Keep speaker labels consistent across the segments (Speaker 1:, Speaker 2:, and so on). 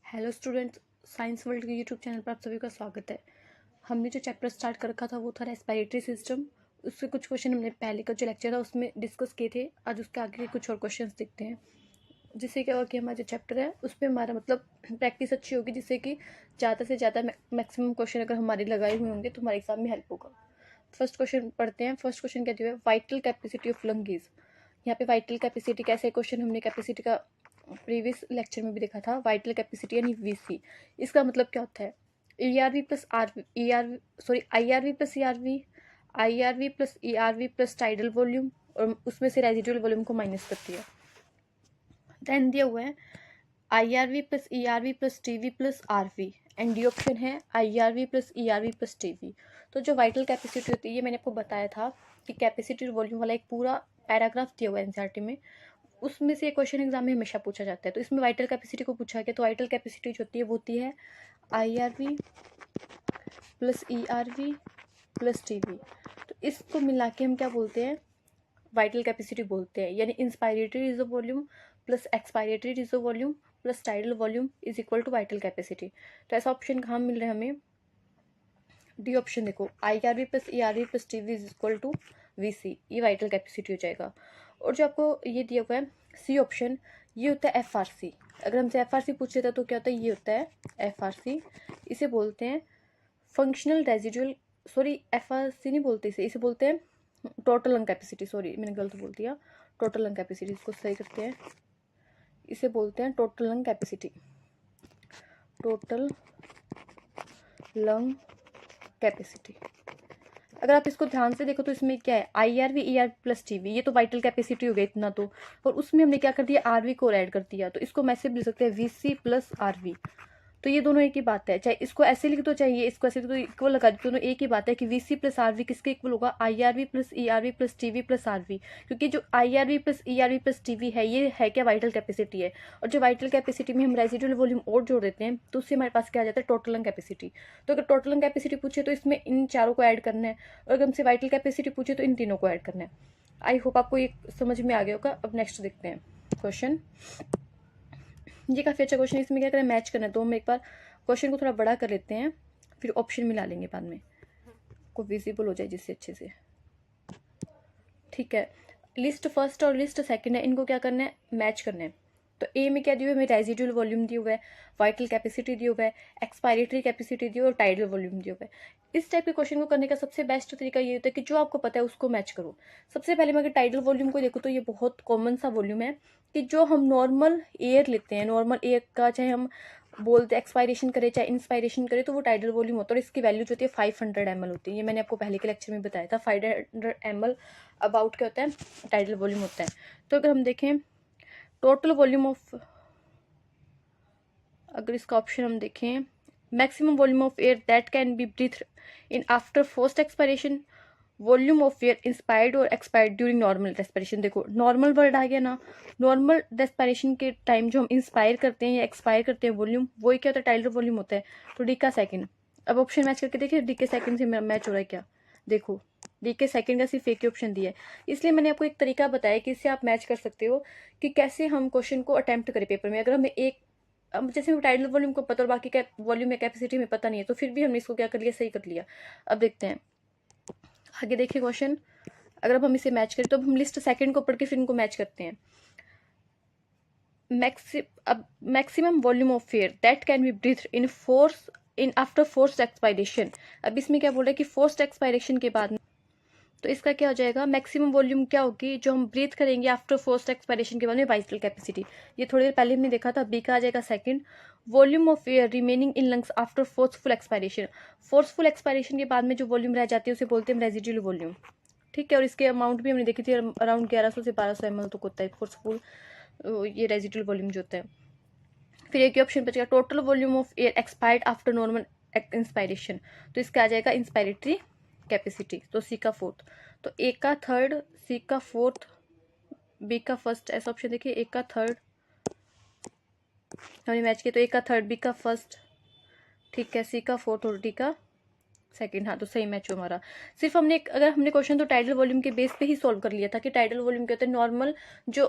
Speaker 1: Hello students, science world के YouTube channel पर आप सभी का स्वागत है। हमने जो चैप्टर स्टार्ट कर रखा था वो था रेस्पिरेटरी सिस्टम। उससे कुछ क्वेश्चन हमने पहले का जो लेक्चर था उसमें डिस्कस किए थे। आज उसके आगे के कुछ और क्वेश्चंस देखते हैं, जिससे क्या होगा कि हमारा जो चैप्टर है उस पर हमारा मतलब प्रैक्टिस अच्छी होगी, जिससे कि ज़्यादा से ज़्यादा मैक्सिमम क्वेश्चन अगर हमारे लगाए हुए होंगे तो हमारे एग्जाम में हेल्प होगा। फर्स्ट क्वेश्चन पढ़ते हैं। फर्स्ट क्वेश्चन क्या दिया है, vital capacity of lung is. यहाँ पे वाइटल कैपेसिटी कैसे क्वेश्चन हमने कैपेसिटी का प्रीवियस लेक्चर में भी देखा था। वाइटल कैपेसिटी यानी वीसी, इसका मतलब क्या होता है, ERV plus R ER sorry IRV plus ERV, IRV plus ERV plus tidal volume, और उसमें से रेजिडुअल वॉल्यूम को माइनस करती है। देन दिया हुआ है IRV plus ERV plus TV plus RV, and D option है IRV plus ERV plus TV. तो जो वाइटल कैपेसिटी होती है, ये मैंने आपको बताया था कि कैपेसिटी और वॉल्यूम वाला एक पूरा पैराग्राफ दिया हुआ है एनसीईआरटी में, उसमें से क्वेश्चन एग्जाम में हमेशा पूछा जाता है। तो इसमें वाइटल कैपेसिटी को पूछा गया, तो वाइटल कैपेसिटी जो होती है वो होती है IRV plus ERV plus TV. तो इसको मिला के हम क्या बोलते हैं, वाइटल कैपेसिटी बोलते हैं। यानी inspiratory reserve volume plus expiratory reserve volume plus tidal volume is equal to vital capacity. तो ऐसा ऑप्शन कहाँ मिल रहा है हमें, डी ऑप्शन देखो, IRV plus ERV plus TV is equal to VC, ये वाइटल कैपेसिटी हो जाएगा। और जो आपको ये दिया हुआ है सी ऑप्शन, ये होता है एफआरसी। अगर हमसे एफआरसी पूछ लेता तो क्या होता है, ये होता है एफआरसी। इसे बोलते हैं फंक्शनल रेजिडुअल, सॉरी एफआरसी नहीं बोलते इसे बोलते हैं टोटल लंग कैपेसिटी। सॉरी मैंने गलत बोल दिया, टोटल लंग कैपेसिटी, इसको सही करते हैं। इसे बोलते हैं total lung capacity, total lung capacity. अगर आप इसको ध्यान से देखो तो इसमें क्या है, आईआरवी ईआर प्लस टीवी, ये तो वाइटल कैपेसिटी हो गई इतना तो, और उसमें हमने क्या कर दिया, आरवी को ऐड कर दिया। तो इसको मैसेज लिख सकते हैं वीसी प्लस आरवी। तो ये दोनों एक ही बात है, चाहे इसको ऐसे लिख दो चाहिए इसको ऐसे लिख दो, इक्वल लगा दो, दोनों एक ही बात है कि वीसी प्लस आरवी किसके इक्वल होगा, IRV plus ERV plus TV plus RV. क्योंकि जो IRV plus ERV plus TV है ये है क्या, वाइटल कैपेसिटी है। और जो वाइटल कैपेसिटी में हम रेजिडुअल वॉल्यूम और जोड़ देते हैं तो उससे हमारे पास क्या आ जाता है, टोटल लंग कैपेसिटी। तो अगर टोटल लंग कैपेसिटी पूछे तो इसमें इन चारों को ऐड करना है, और अगर हमसे वाइटल कैपेसिटी पूछे तो इन तीनों को ऐड करना है। आई होप आपको ये समझ में आ गया होगा। अब नेक्स्ट देखते हैं क्वेश्चन। ये काफ़ी अच्छा क्वेश्चन है, इसमें क्या करें, मैच करना है। तो हम एक बार क्वेश्चन को थोड़ा बड़ा कर लेते हैं, फिर ऑप्शन मिला लेंगे बाद में, को विजिबल हो जाए जिससे अच्छे से। ठीक है, लिस्ट फर्स्ट और लिस्ट सेकंड है, इनको क्या करना है, मैच करना है। तो ए में क्या दिया हुआ है, हमें रेजिडुअल वॉल्यूम दिया हुआ है, वाइटल कैपेसिटी दिया हुआ है, एक्सपायरेटरी कैपेसिटी दिया हुआ है और टाइडल वॉल्यूम दिया हुआ है। इस टाइप के क्वेश्चन को करने का सबसे बेस्ट तरीका ये होता है कि जो आपको पता है उसको मैच करो। सबसे पहले मैं अगर टाइडल वॉल्यूम को देखो तो ये बहुत कॉमन सा वॉल्यूम है कि जो हम नॉर्मल एयर लेते हैं, नॉर्मल एयर का चाहे हम बोलते एक्सपायरेशन करे चाहे इंस्पायरेशन करे तो वो टाइडल वॉल्यूम होता है, और इसकी वैल्यू जो होती है 500 ml होती है। ये मैंने आपको पहले के लेक्चर में बताया था, 500 ml अबाउट क्या होता है, टाइडल वॉल्यूम होता है। तो अगर हम देखें टोटल वॉल्यूम ऑफ, अगर इसका ऑप्शन हम देखें, maximum volume of air that can be breath in after forced expiration, volume of air inspired और एक्सपायर्ड ड्यूरिंग नॉर्मल रेस्पिरेशन। देखो नॉर्मल वर्ड आ गया ना, नॉर्मल रेस्पिरेशन के टाइम जो हम इंस्पायर करते हैं या एक्सपायर करते हैं वॉल्यूम, वही क्या होता है, टाइडल वॉल्यूम होता है। तो डी का सेकंड, अब ऑप्शन मैच करके देखिए डी के सेकंड से मैच हो रहा है क्या, देखो डी के सेकंड का सिर्फ एक ही ऑप्शन दिया है। इसलिए मैंने आपको एक तरीका बताया कि इससे आप मैच कर सकते हो कि कैसे हम क्वेश्चन को अटेम्प्ट करें पेपर में। अगर हमें एक, अब जैसे हमें टाइडल वॉल्यूम को पता और बाकी का वॉल्यूम या कैपेसिटी में पता नहीं है, तो फिर भी हमने इसको क्या कर लिया, सही कर लिया। अब देखते हैं आगे, देखिए क्वेश्चन। अगर अब हम इसे मैच करें तो अब हम लिस्ट सेकंड को पढ़ के फिर इनको मैच करते हैं। Maximum volume of air that can be breath in force in after forced expiration. अब इसमें क्या बोल रहा है कि फोर्स्ड एक्सपायरेशन के बाद, तो इसका क्या हो जाएगा, मैक्सिमम वॉल्यूम क्या होगी जो हम ब्रीथ करेंगे आफ्टर फोर्स्ड एक्सपायरेशन के बाद में, वाइटल कैपेसिटी। ये थोड़ी देर पहले हमने देखा था, बी का आ जाएगा second, volume of air remaining in lungs after forceful expiration. Forceful expiration के बाद में जो वॉल्यूम रह जाती है उसे बोलते हैं रेजिडुअल वॉल्यूम। ठीक है, और इसके अमाउंट भी हमने देखी थी, अराउंड 1100 से 1200 ml तक होता है फोर्सफुल ये रेजिडुअल वॉल्यूम जो होता है। फिर एक ही ऑप्शन बचेगा total volume of air expired after normal inspiration, तो इसका आ जाएगा इंस्पायरेटरी कैपेसिटी। तो सी का फोर्थ, तो ए का थर्ड, सी का फोर्थ, बी का फर्स्ट, ऐसा ऑप्शन देखिए, ए का थर्ड हमने मैच किया, तो ए का थर्ड, बी का फर्स्ट, ठीक है, सी का फोर्थ और डी का सेकंड। हाँ, तो सही मैच हो हमारा। सिर्फ हमने अगर हमने क्वेश्चन तो टाइडल वॉल्यूम के बेस पे ही सॉल्व कर लिया था कि टाइडल वॉल्यूम क्या होता है, नॉर्मल जो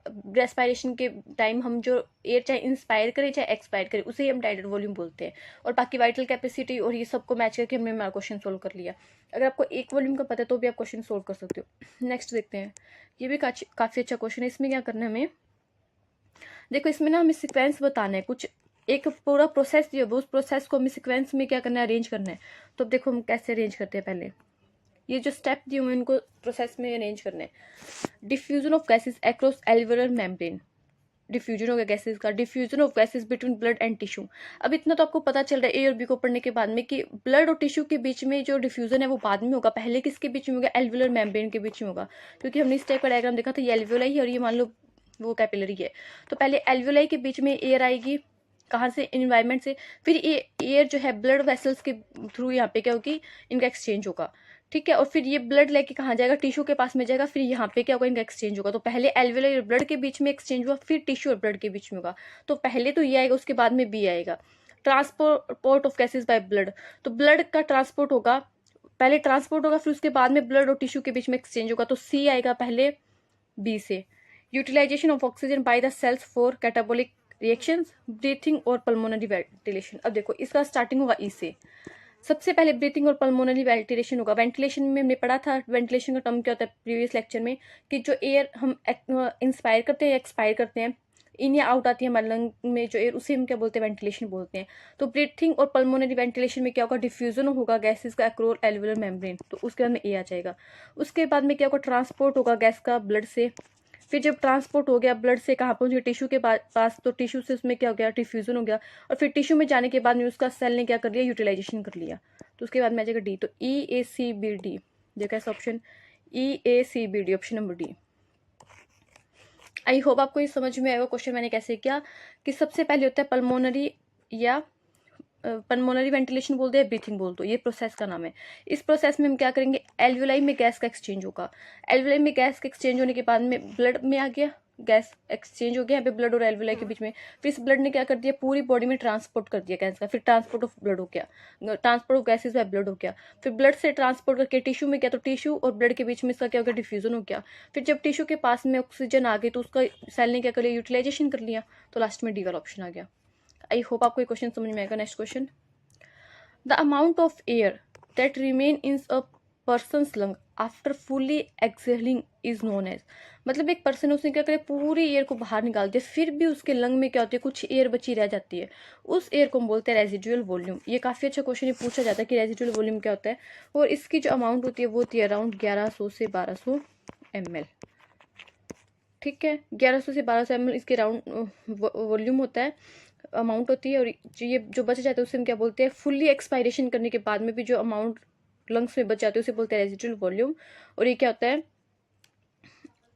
Speaker 1: रेस्पायरेशन के टाइम हम जो एयर चाहे इंस्पायर करें चाहे एक्सपायर करें उसे ही हम टाइडल वॉल्यूम बोलते हैं। और बाकी वाइटल कैपेसिटी और ये सबको मैच करके हमने हमारा क्वेश्चन सोल्व कर लिया। अगर आपको एक वॉल्यूम का पता है तो भी आप क्वेश्चन सोल्व कर सकते हो। नेक्स्ट देखते हैं, ये भी काफ़ी अच्छा क्वेश्चन है। इसमें क्या करना है हमें, देखो इसमें ना हमें सिक्वेंस बताना है, कुछ एक पूरा प्रोसेस दिया उस प्रोसेस को हमें सिक्वेंस में क्या करना है, अरेंज करना है। तो अब देखो हम कैसे अरेंज करते हैं, पहले ये जो स्टेप दिए हुए इनको प्रोसेस में अरेंज करना है। Diffusion of gases across alveolar membrane, diffusion हो गया गैसेस का, diffusion of gases between blood and tissue. अब इतना तो आपको पता चल रहा है ए और बी को पढ़ने के बाद में कि ब्लड और टिश्यू के बीच में जो डिफ्यूजन है वो बाद में होगा, पहले किसके बीच में होगा, एल्वेलर मेम्ब्रेन के बीच में होगा। क्योंकि हमने इस टाइप का डायग्राम देखा था, ये एल्वेलाई है और ये मान लो वो कैपिलरी है। तो पहले एल्वेलाई के बीच में एयर आएगी, कहाँ से, इन्वायरमेंट से। फिर ये एयर जो है ब्लड वेसल्स के थ्रू यहाँ पे क्या होगी, इनका एक्सचेंज होगा, ठीक है। और फिर ये ब्लड लेके कहाँ जाएगा, टिश्यू के पास में जाएगा, फिर यहाँ पे क्या होगा, इनका एक्सचेंज होगा। तो पहले एल्वेलाई और ब्लड के बीच में एक्सचेंज हुआ, फिर टिश्यू और ब्लड के बीच में होगा। तो पहले तो ये आएगा, उसके बाद में बी आएगा। Transport of gases by blood, तो ब्लड का ट्रांसपोर्ट होगा, पहले ट्रांसपोर्ट होगा, फिर उसके बाद में ब्लड और टिश्यू के बीच में एक्सचेंज होगा। तो सी आएगा पहले बी से। Utilization of oxygen by the cells for catabolic reactions, breathing और पल्मोनरी वेंटिलेशन। अब देखो इसका स्टार्टिंग होगा ई से। सबसे पहले ब्रीथिंग और पल्मोनरी वेंटिलेशन होगा। वेंटिलेशन में हमने पढ़ा था, वेंटिलेशन का टर्म क्या होता है प्रीवियस लेक्चर में, कि जो एयर हम इंस्पायर करते हैं एक्सपायर करते हैं, इन या आउट आती है हमारे लंग में जो एयर, उसे हम क्या बोलते हैं, वेंटिलेशन बोलते हैं। तो ब्रीथिंग और पल्मोनरी वेंटिलेशन में क्या होगा, डिफ्यूजन होगा गैसेस का अक्रॉस एल्वेलर मेम्ब्रेन, तो उसके बाद में ए आ जाएगा। उसके बाद में क्या होगा, ट्रांसपोर्ट होगा गैस का ब्लड से। फिर जब ट्रांसपोर्ट हो गया ब्लड से कहाँ पहुंच गया, टिश्यू के पास, तो टिश्यू से उसमें क्या हो गया, डिफ्यूजन हो गया। और फिर टिश्यू में जाने के बाद में उसका सेल ने क्या कर लिया, यूटिलाइजेशन कर लिया। तो उसके बाद में आ जाएगा डी। तो EACBD देखा ऐसा option, EACBD option number D. I hope आपको ये समझ में आएगा क्वेश्चन मैंने कैसे किया, कि सबसे पहले होता है पल्मोनरी या पल्मोनरी वेंटिलेशन बोलते हैं, ब्रीथिंग बोलते हो, ये प्रोसेस का नाम है। इस प्रोसेस में हम क्या करेंगे, एल्वेलाई में गैस का एक्सचेंज होगा। एल्वेलाई में गैस का एक्सचेंज होने के बाद में ब्लड में आ गया, गैस एक्सचेंज हो गया यहाँ पे ब्लड और एल्वेलाई के बीच में। फिर इस ब्लड ने क्या कर दिया, पूरी बॉडी में ट्रांसपोर्ट कर दिया गैस का। फिर ट्रांसपोर्ट ऑफ ब्लड हो गया, transport of gases by blood हो गया। फिर ब्लड से ट्रांसपोर्ट करके टिश्यू में गया, तो टिश्यू और ब्लड के बीच में इसका क्या हो गया, डिफ्यूजन हो गया। फिर जब टिश्यू के पास में ऑक्सीजन आ गई तो उसका सेल ने क्या कर लिया, यूटिलाइजेशन कर लिया। तो लास्ट में डी वाला ऑप्शन आ गया। आई होप आपको ये क्वेश्चन समझ में आएगा। Next question, the amount of air that remain in a person's lung after fully exhaling is known as, मतलब एक पर्सन उसने क्या करे, पूरी एयर को बाहर निकाल दिया, फिर भी उसके लंग में क्या होती है, कुछ एयर बची रह जाती है, उस एयर को हम बोलते हैं रेजिडुअल वॉल्यूम। ये काफ़ी अच्छा क्वेश्चन, ये पूछा जाता है कि रेजिडुअल वॉल्यूम क्या होता है। और इसकी जो अमाउंट होती है वो होती है अराउंड 1100 से 1200 ml, ठीक है। 1100 से 1200 ml इसके राउंड वॉल्यूम होता है, अमाउंट होती है। और ये जो बच जाता है उसे हम क्या बोलते हैं, फुल्ली एक्सपायरेशन करने के बाद में भी जो अमाउंट लंग्स में बच जाते हैं उसे बोलते हैं रेजिडुअल वॉल्यूम। और ये क्या होता है,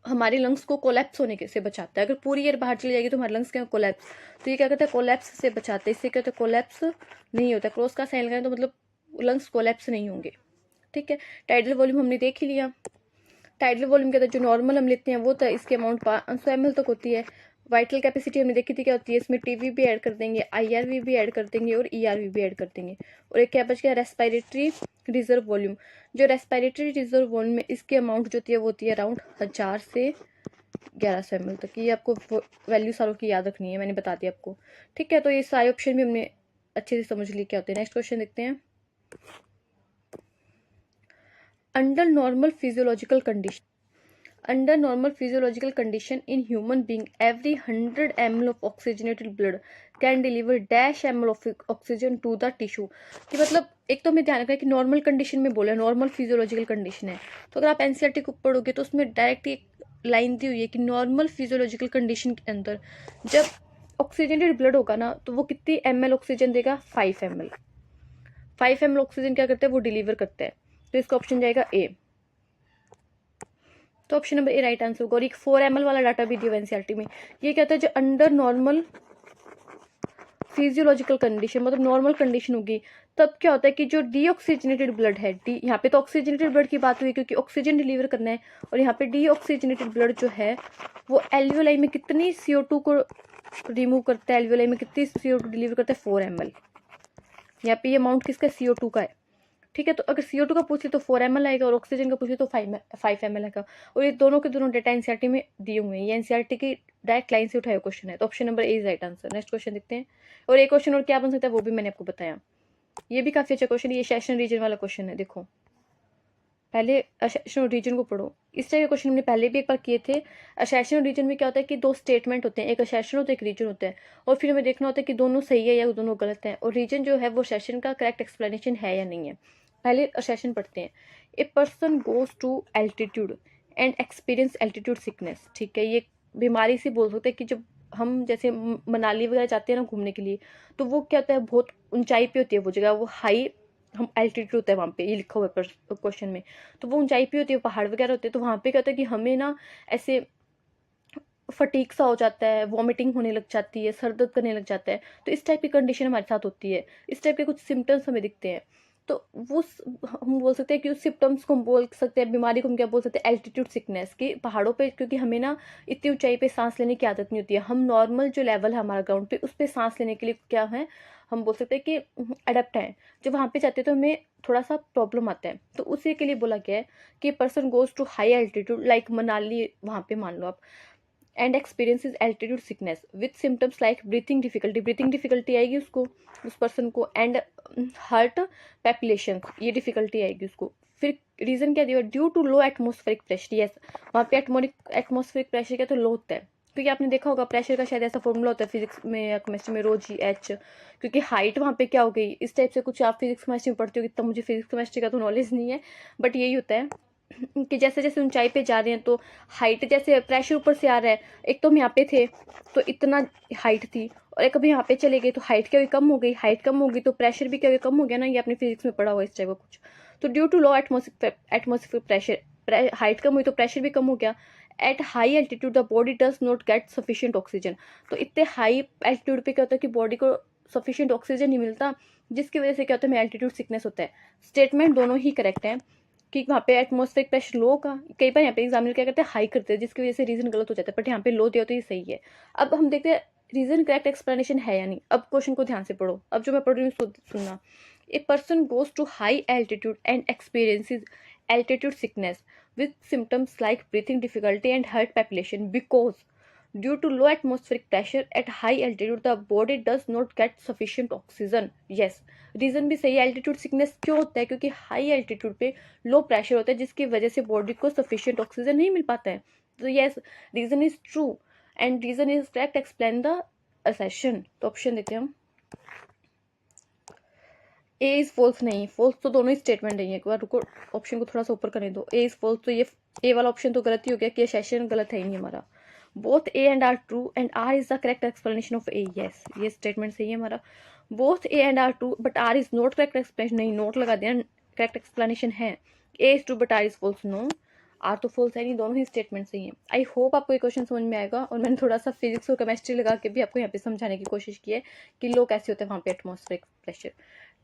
Speaker 1: हमारे लंग्स को कोलैप्स होने से बचाता है। अगर पूरी एयर बाहर चली जाएगी तो हमारे लंग्स क्या कोलैप्स, तो ये क्या करता है, कोलैप्स से बचाते हैं। इससे क्या होता है, कोलैप्स नहीं होता। क्रॉस का साइन लगाएं तो मतलब लंग्स कोलैप्स नहीं होंगे, ठीक है। टाइडल वॉल्यूम हमने देख ही लिया। टाइडल वॉल्यूम क्या होता है, जो नॉर्मल हम लेते हैं वो तो इसकी अमाउंट 500 ml तक होती है। वाइटल कैपेसिटी हमने देखी थी क्या होती है, इसमें टीवी भी ऐड कर देंगे, IRV भी ऐड कर देंगे और ERV भी ऐड कर देंगे। और एक क्या बच गया, रेस्पिरेटरी रिजर्व वॉल्यूम। जो रेस्पिरेटरी रिजर्व वॉल्यूम में इसकी अमाउंट जो होती है वो होती है अराउंड 1000 से 1100 ml तक। ये आपको वैल्यू सारों की याद रखनी है, मैंने बता दिया आपको, ठीक है। तो ये सारे ऑप्शन भी हमने अच्छे से समझ लिए क्या होते हैं। नेक्स्ट क्वेश्चन देखते हैं, under normal physiological condition, under normal physiological condition in human being every 100 ml of oxygenated blood can deliver dash ml of oxygen to the tissue। कि मतलब एक तो हमें ध्यान रखना है कि नॉर्मल कंडीशन में बोला, नॉर्मल फिजियोलॉजिकल कंडीशन है। तो अगर आप NCERT को पढ़ोगे तो उसमें डायरेक्ट एक लाइन दी हुई है कि नॉर्मल फिजियोलॉजिकल कंडीशन के अंदर जब ऑक्सीजनेटेड ब्लड होगा ना तो वो कितनी ml ऑक्सीजन देगा, 5 ml। 5 ml ऑक्सीजन क्या करता है, वो डिलीवर करता है। तो इसका ऑप्शन जाएगा ए। तो option number A right answer होगा। और एक 4 ml वाला डाटा भी दिया NCERT में। ये कहता है जो अंडर नॉर्मल फिजियोलॉजिकल कंडीशन, मतलब नॉर्मल कंडीशन होगी, तब क्या होता है कि जो डीऑक्सीजनेटेड ब्लड है, डी यहाँ पे तो ऑक्सीजनेटेड ब्लड की बात हुई क्योंकि ऑक्सीजन डिलीवर करना है, और यहाँ पे डीऑक्सीजनेटेड ब्लड जो है वो एल्वियोलाई में कितनी CO2 को रिमूव करता है, एल्वियोलाई में कितनी CO2 डिलीवर करता है, 4 ml। यहाँ पे ये अमाउंट किसका, CO2 का है। ठीक है। तो अगर CO2 का पूछे तो 4 ml आएगा और ऑक्सीजन का पूछे तो 5 ml आएगा। और ये दोनों के दोनों डेटा एनसीईआरटी में दिए हुए हैं, ये एनसीईआरटी की डायरेक्ट लाइन से उठाया क्वेश्चन है। तो option number A is right answer. Next question देखते हैं। और एक क्वेश्चन और क्या बन सकता है वो भी मैंने आपको बताया, ये भी काफी अच्छा क्वेश्चन है, ये सेशन रीजन वाला क्वेश्चन है। देखो पहले असेशन रीजन को पढ़ो, इस तरह के क्वेश्चन हमने पहले भी एक बार किए थे। असेशन रीजन में क्या होता है कि दो स्टेटमेंट होते हैं, एक असेशन होता है एक रीजन होता है, और फिर हमें देखना होता है कि दोनों सही है या दोनों गलत है, और रीजन जो है वो असेशन का करेक्ट एक्सप्लेनेशन है या नहीं है। पहले असेशन पढ़ते हैं। A person goes to altitude and experience altitude sickness. ठीक है, ये बीमारी से बोल सकते हैं कि जब हम जैसे मनाली वगैरह जाते हैं ना घूमने के लिए, तो वो क्या होता है बहुत ऊंचाई पे होती है वो जगह, वो हाई हम एल्टीट्यूड होता है वहाँ पे, ये लिखा हुआ है क्वेश्चन में। तो वो ऊंचाई पे होती है, पहाड़ वगैरह होते हैं, तो वहाँ पे क्या होता है कि हमें ना ऐसे फटीक सा हो जाता है, वॉमिटिंग होने लग जाती है, सर दर्द करने लग जाता है। तो इस टाइप की कंडीशन हमारे साथ होती है, इस टाइप के कुछ सिम्टम्स हमें दिखते हैं। तो वो हम बोल सकते हैं कि उस सिम्टम्स को हम बोल सकते हैं, बीमारी को हम क्या बोल सकते हैं, एल्टीट्यूड सिकनेस की। पहाड़ों पे क्योंकि हमें ना इतनी ऊंचाई पे सांस लेने की आदत नहीं होती है, हम नॉर्मल जो लेवल है हमारा ग्राउंड पे उस पर सांस लेने के लिए क्या है, हम बोल सकते हैं कि अडेप्ट है। जब वहाँ पे जाते हैं तो हमें थोड़ा सा प्रॉब्लम आता है, तो उसी के लिए बोला गया है कि person goes to high altitude like Manali, वहाँ पे मान लो आप, and experiences altitude sickness with symptoms like breathing difficulty आएगी उसको, उस पर्सन को, एंड हार्ट पैपिलेशन, ये डिफिकल्टी आएगी उसको। फिर रीजन क्या दिया, due to low atmospheric pressure. Yes, वहाँ पे एटमोस्फेरिक प्रेशर क्या तो लो होता है, क्योंकि आपने देखा होगा प्रेशर का शायद ऐसा फॉर्मूला होता है फिजिक्स में या केमिस्ट्री में, रो जी एच, क्योंकि हाइट वहाँ पे क्या हो गई, इस टाइप से कुछ आप फिजिक्स केमिस्ट्री में पढ़ते हो, इतना मुझे फिजिक्स केमिस्ट्री का तो नॉलेज नहीं है, बट यही होता है कि जैसे जैसे ऊंचाई पे जा रहे हैं तो हाइट, जैसे प्रेशर ऊपर से आ रहा है, एक तो हम यहाँ पे थे तो इतना हाइट थी, और एक अभी यहाँ पे चले गए तो हाइट क्या हुई, कम हो गई, हाइट कम होगी तो प्रेशर भी क्या हुआ, कम हो गया ना, ये आपने फिजिक्स में पढ़ा हुआ इस टाइप का कुछ। तो due to low atmosphere pressure, height कम हुई तो प्रेशर भी कम हो गया। At high altitude the body does not get sufficient oxygen. तो इतने हाई एल्टीट्यूड पे क्या होता है कि बॉडी को सफिशियंट ऑक्सीजन नहीं मिलता, जिसकी वजह से क्या होता है, एल्टीट्यूड सिकनेस होता है। स्टेटमेंट दोनों ही करेक्ट है कि वहाँ पे एटमोस्फेरिक प्रेशर लो का, कई बार यहाँ पे एग्जामिनर क्या करते हैं, हाई करते हैं, जिसकी वजह से रीजन गलत हो जाता है, बट यहाँ पे लो दिया तो ये सही है। अब हम देखते हैं रीजन करेक्ट एक्सप्लेनेशन है या नहीं। अब क्वेश्चन को ध्यान से पढ़ो, अब जो मैं पढ़ रही हूँ सुनना। A person goes to high altitude and experiences altitude sickness with symptoms like breathing difficulty and heart palpitation because due to low atmospheric pressure at high altitude the body does not get sufficient oxygen. Yes, reason भी सही है। Altitude sickness क्यों होता है, क्योंकि high altitude पे low pressure होता है, जिसकी वजह से बॉडी को सफिशिएंट ऑक्सीजन नहीं मिल पाता है। तो yes, reason is true and reason is correct, explain the assertion. तो ऑप्शन देते हैं हम, ए इज फॉल्स नहीं, फॉल्स तो दोनों ही स्टेटमेंट नहीं है। एक बार रुको, ऑप्शन को थोड़ा सा ऊपर करने दो। ए इज फॉल्स, तो ये ए वाला ऑप्शन तो गलत ही हो गया कि सेशन गलत है ही नहीं हमारा। Both A and R true and R is the correct explanation of A. Yes, ये स्टेटमेंट सही है हमारा। Both A and R true but R is not correct explanation, नहीं नोट लगा दिया, करेक्ट एक्सप्लेनेशन है। A is true but R is false, no, R तो false है नहीं, दोनों ही स्टेटमेंट सही है। आई होप आपको ये क्वेश्चन समझ में आएगा, और मैंने थोड़ा सा फिजिक्स और केमिस्ट्री लगा के भी आपको यहाँ पे समझाने की कोशिश की है कि लो कैसे होता है वहाँ पे एटमॉस्फेरिक प्रेशर।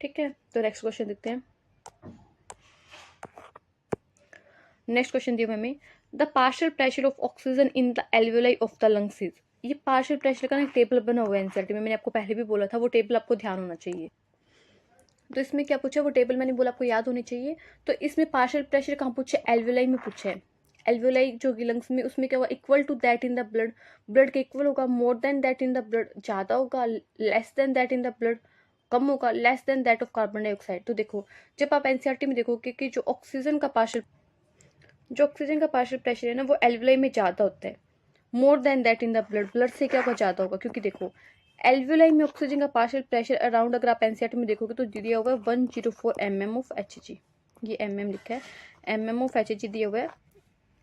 Speaker 1: ठीक है, तो नेक्स्ट क्वेश्चन देखते हैं। नेक्स्ट क्वेश्चन दिया हमें, the partial pressure of oxygen in the alveoli of the lungs is. ये पार्शियल प्रेशर का ना टेबल बना हुआ है एनसीईआरटी में, मैंने आपको पहले भी बोला था, वो टेबल आपको ध्यान होना चाहिए। तो इसमें क्या पूछा, वो टेबल मैंने बोला आपको याद होनी चाहिए। तो इसमें पार्शियल प्रेशर कहाँ पूछे, एल्वेलाई में पूछा है। एल्वेलाई जो लंग्स में, उसमें क्या होगा, equal to that in the blood, blood के इक्वल होगा, more than that in the blood ज्यादा होगा, less than that in the blood कम होगा, less than that of carbon dioxide. तो देखो जब आप एनसीईआरटी में देखोगे कि जो ऑक्सीजन का पार्शियल प्रेशर है ना, वो एल्वेलाई में ज्यादा होता है, मोर than that in the blood, blood से क्या होगा, ज्यादा होगा। क्योंकि देखो एल्वेलाई में ऑक्सीजन का पार्शियल प्रेशर अराउंड, अगर आप एनसीईआरटी में देखोगे तो दिया हुआ है 104 mm ऑफ Hg, ये mm लिखा है, mm ऑफ Hg दिया हुआ है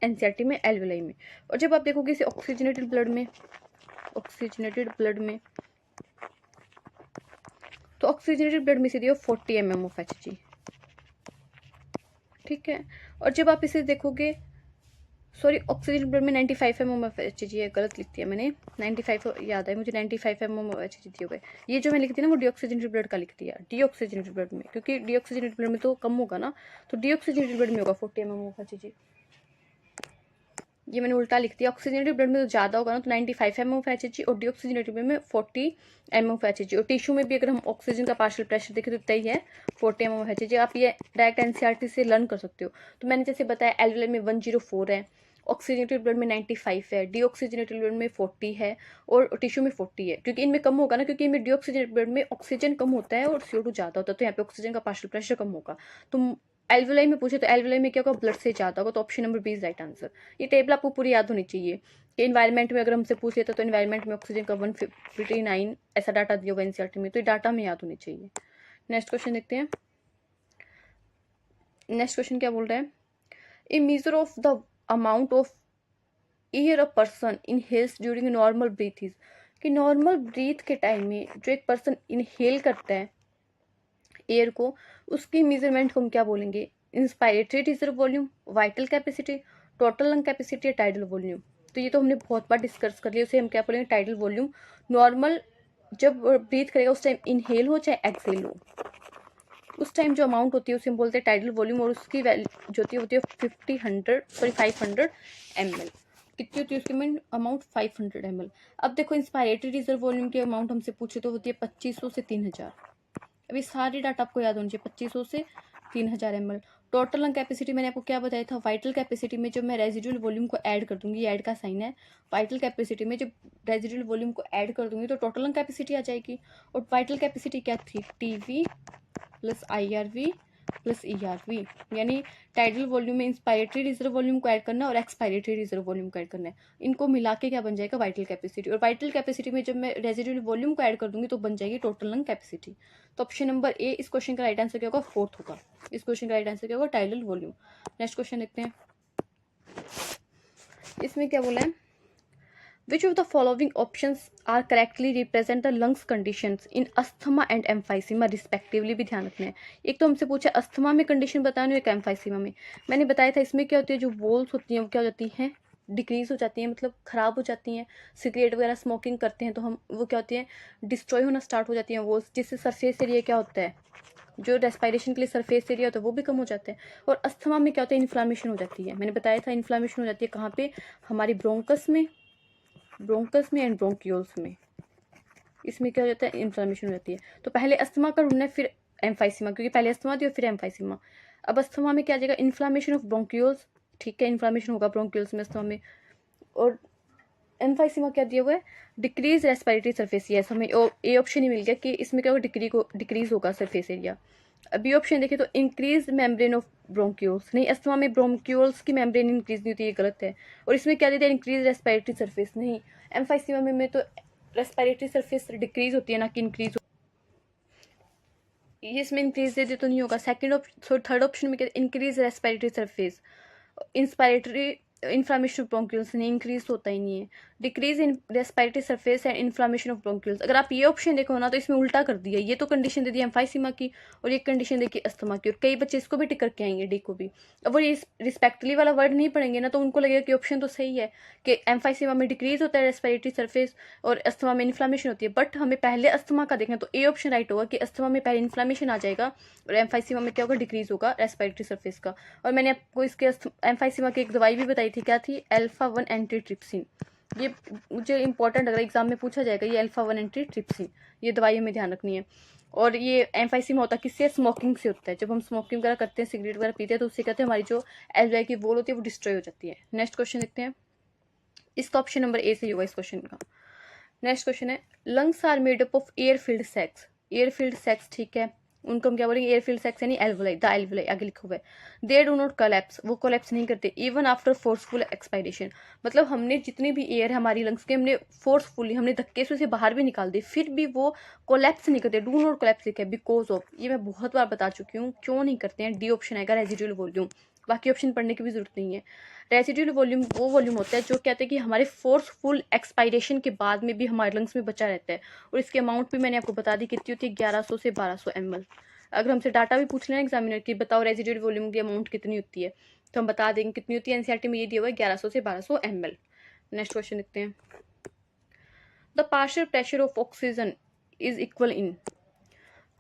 Speaker 1: एनसीईआरटी में एल्वेलाई में। और जब आप देखोगे इसे ऑक्सीजनेटेड ब्लड में, तो ऑक्सीजनेटेड ब्लड में से दिया 40 mm ऑफ Hg। ठीक है, और जब आप इसे देखोगे, सॉरी ऑक्सीजन ब्लड में 95 mm ऑफ Hg है, गलत लिख दिया मैंने, 95 याद है मुझे, 95 mm ऑफ Hg दिए हुए। ये जो मैं लिख दी ना वो डीऑक्सीजनेटेड ब्लड का लिख दिया, डीऑक्सीजनेटेड ब्लड में, क्योंकि डीऑक्सीजनेटेड ब्लड में तो कम होगा ना, तो डीऑक्सीजनेटेड ब्लड में होगा 40 mm ऑफ Hg। ये मैंने उल्टा लिख दिया। ऑक्सीजनेटेड ब्लड में तो ज़्यादा होगा ना, तो 95 mm ऑफ HG और डीऑक्सीजनेटेड ब्लड में 40 mm ऑफ HG। और टिश्यू में भी अगर हम ऑक्सीजन का पार्शियल प्रेशर देखें तो इतना ही है, 40 mm ऑफ HG। आप ये डायरेक्ट NCERT से लर्न कर सकते हो। तो मैंने जैसे बताया एल्वुलर में 104 है, ऑक्सीजनेटेड ब्लड में 95 है, डीऑक्सीजनेटेड ब्लड में 40 है और टिश्यू में 40 है। क्योंकि इनमें कम होगा ना, क्योंकि इनमें डीऑक्सीजनेटेड ब्लड में ऑक्सीजन कम होता है और CO2 ज़्यादा होता है, तो यहाँ पे ऑक्सीजन का पार्शियल प्रेशर कम होगा। तो एल्वुलाई में पूछे तो एल्वुलाई में क्या होगा, ब्लड से ज़्यादा होगा, तो option number B is right answer. ये टेबल आपको पूरी याद होनी चाहिए कि इन्वायरमेंट में अगर हमसे पूछ लेता तो इन्वायरमेंट में ऑक्सीजन का 159 ऐसा डाटा दिया होगा NCERT में, तो ये डाटा में याद होनी चाहिए। नेक्स्ट क्वेश्चन देखते हैं। नेक्स्ट क्वेश्चन क्या बोल रहा है, a major of the amount of air a person inhales during normal breath is, कि नॉर्मल ब्रीथ के टाइम में जो एक पर्सन इनहेल करता है एयर को, उसकी मेजरमेंट को हम क्या बोलेंगे, inspiratory reserve volume, vital capacity, total lung capacity या टाइडल वॉल्यूम। तो ये तो हमने बहुत बार डिस्कस कर लिया, उसे हम क्या बोलेंगे, टाइडल वॉल्यूम। नॉर्मल जब ब्रीथ करेगा उस टाइम इनहेल हो चाहे एक्सहेल हो, उस टाइम जो अमाउंट होती है उसे हम बोलते हैं टाइडल वॉल्यूम, और उसकी वैल्यू जो होती है 500 ml। कितनी होती है उसकी अमाउंट, 500 ml। अब देखो इंस्पायरेटरी रिजर्व वॉल्यूम की अमाउंट हमसे पूछे तो होती है 2500 से 3000। अभी सारी डाटा आपको याद होनी चाहिए, 2500 से 3000 ml। टोटल लंग कैपेसिटी मैंने आपको क्या बताया था, वाइटल कैपेसिटी में जब मैं रेजिडुअल वॉल्यूम को ऐड कर दूंगी, ऐड का साइन है, वाइटल कैपेसिटी में जब रेजिडुअल वॉल्यूम को ऐड कर दूंगी तो टोटल लंग कैपेसिटी आ जाएगी। और वाइटल कैपेसिटी क्या थी, TV plus IRV plus ERV, यानी टाइडल वॉल्यूम में इंस्पायरेटरी रिजर्व वॉल्यूम को ऐड करना है और एक्सपायरेटरी रिजर्व वॉल्यूम को ऐड करना है। इनको मिला के क्या बन जाएगा, वाइटल कैपेसिटी। और वाइटल कैपेसिटी में जब मैं रेजिडुअल वॉल्यूम को ऐड कर दूंगी तो बन जाएगी टोटल लंग कैपेसिटी। तो ऑप्शन नंबर ए इस क्वेश्चन का राइट आंसर क्या होगा, 4th होगा। इस क्वेश्चन का राइट आंसर क्या होगा, टाइडल वॉल्यूम। नेक्स्ट क्वेश्चन देखते हैं। इसमें क्या बोला है, Which of the following options are correctly represent the lungs conditions in asthma and emphysema respectively, भी ध्यान रखना है। एक तो हमसे पूछा अस्थमा में कंडीशन बतानी, एक एम्फाइसीमा में। मैंने बताया था इसमें क्या होती है, जो वॉल्स होती हैं वो क्या हो जाती हैं, डिक्रीज हो जाती हैं, मतलब खराब हो जाती हैं। सिगरेट वगैरह स्मोकिंग करते हैं तो हम वो क्या होती है, डिस्ट्रॉय होना स्टार्ट हो जाती हैं वॉल्स, जिससे सरफेस एरिया क्या होता है, जो रेस्पिरेशन के लिए सरफेस एरिया होता है वो भी कम हो जाता है। और अस्थमा में क्या होता है, इन्फ्लामेशन हो जाती है। मैंने बताया था इन्फ्लामेशन हो जाती है कहाँ पे, हमारी ब्रोंकस में एंड ब्रोंक्यूल्स में। इसमें क्या हो जाता है, इन्फ्लामेशन हो जाती है। तो पहले अस्थमा का ढूंढना है फिर एम्फाइसीमा, क्योंकि पहले अस्थमा थी और फिर एम्फाइसीमा। अब अस्थमा में क्या आ जाएगा, इन्फ्लामेशन ऑफ ब्रोंक्यूल्स, ठीक है, इन्फ्लामेशन होगा ब्रोंक्यूल्स में अस्थमा में। और एम्फाइसीमा क्या दिया हुआ है, डिक्रीज रेस्पिरेटरी सरफेस एरिया। हमें ए ऑप्शन ही मिल गया कि इसमें क्या होगा, डिक्रीज होगा सरफेस एरिया। अभी ऑप्शन देखें तो इंक्रीज मेम्ब्रेन ऑफ ब्रोंक्यूल्स, नहीं, अस्थमा में ब्रोंक्यूल्स की मेम्ब्रेन इंक्रीज नहीं होती, ये गलत है। और इसमें क्या देते हैं, इंक्रीज रेस्पिरेटरी सरफेस, नहीं, एम्फाइसीमा में तो रेस्पिरेटरी सरफेस डिक्रीज होती है ना कि इंक्रीज। ये इसमें इंक्रीज दे दे तो नहीं होगा। सेकंड ऑप्शन, थर्ड ऑप्शन में क्या, increase respiratory surface, inspiratory inflammation of bronchioles, नहीं, इंक्रीज होता ही नहीं है। Decrease in respiratory surface and inflammation of bronchioles. अगर आप ये ऑप्शन देखो ना तो इसमें उल्टा कर दिया, ये तो कंडीशन दे दी एम्फाइसीमा की और ये कंडीशन देखी अस्थमा की, और कई बच्चे इसको भी टिक करके आएंगे, डी को भी। अब वो ये रिस्पेक्टली वाला वर्ड नहीं पढ़ेंगे ना तो उनको लगेगा कि ऑप्शन तो सही है कि एम्फाइसीमा में डिक्रीज होता है रेस्पिरेटरी सरफेस और अस्थमा में इन्फ्लामेशन होती है। बट हमें पहले अस्थमा का देखना, तो ए ऑप्शन राइट होगा कि अस्थमा में पहले इन्फ्लामेशन आ जाएगा और एम्फाइसीमा में क्या होगा, डिक्रीज होगा रेस्पिरेटरी सरफेस का। और मैंने आपको इसके एम्फाइसीमा की एक दवाई भी बताई थी, क्या थी, अल्फा-1 एंटीट्रिप्सिन। ये मुझे इंपॉर्टेंट अगर एग्जाम में पूछा जाएगा, ये अल्फा-1 एंटीट्रिप्सिन, ये दवाई हमें ध्यान रखनी है। और ये एम्फाइसीमा होता है किससे, स्मोकिंग से होता है। जब हम स्मोकिंग वगैरह करते हैं, सिगरेट वगैरह पीते हैं तो उससे कहते हैं हमारी जो एल्वेओलाई की वॉल होती है वो डिस्ट्रॉय हो जाती है। नेक्स्ट क्वेश्चन देखते हैं। इसका ऑप्शन नंबर ए सही होगा इस क्वेश्चन का। नेक्स्ट क्वेश्चन है, lungs are made up of air filled sacs. Air filled sacs, ठीक है, उनको हम क्या बोलेंगे, एयर फिल्ड सैक्स यानी एल्वुलाई, द एल्वुलाई आगे लिखा हुआ है। दे डू नॉट कोलैप्स, वो कोलैप्स नहीं करते, इवन आफ्टर फोर्सफुल एक्सपायरेशन। मतलब हमने जितनी भी एयर है हमारी लंग्स के, हमने फोर्सफुली, हमने धक्के से उसे बाहर भी निकाल दी, फिर भी वो कोलैप्स नहीं करते। डू नॉट कोलैप्स लिखा है बिकॉज ऑफ, ये मैं बहुत बार बता चुकी हूँ क्यों नहीं करते हैं। डी ऑप्शन आएगा, रेजिडुअल वॉल्यूम। बाकी ऑप्शन पढ़ने की भी जरूरत नहीं है। रेजिडुअल वॉल्यूम वो वॉल्यूम होता है जो कहते हैं कि हमारे फोर्सफुल एक्सपायरेशन के बाद में भी हमारे लंग्स में बचा रहता है। और इसकी अमाउंट भी मैंने आपको बता दी कितनी होती है, 1100 से 1200 ml। अगर हमसे डाटा भी पूछ लेना एग्जामिनर की, बताओ रेजिडुअल वॉल्यूम की अमाउंट कितनी होती है, तो हम बता देंगे कितनी होती है। एनसीईआरटी में ये दिया हुआ है 1100 से 1200 ml। नेक्स्ट क्वेश्चन देखते हैं। The partial pressure of oxygen is equal in,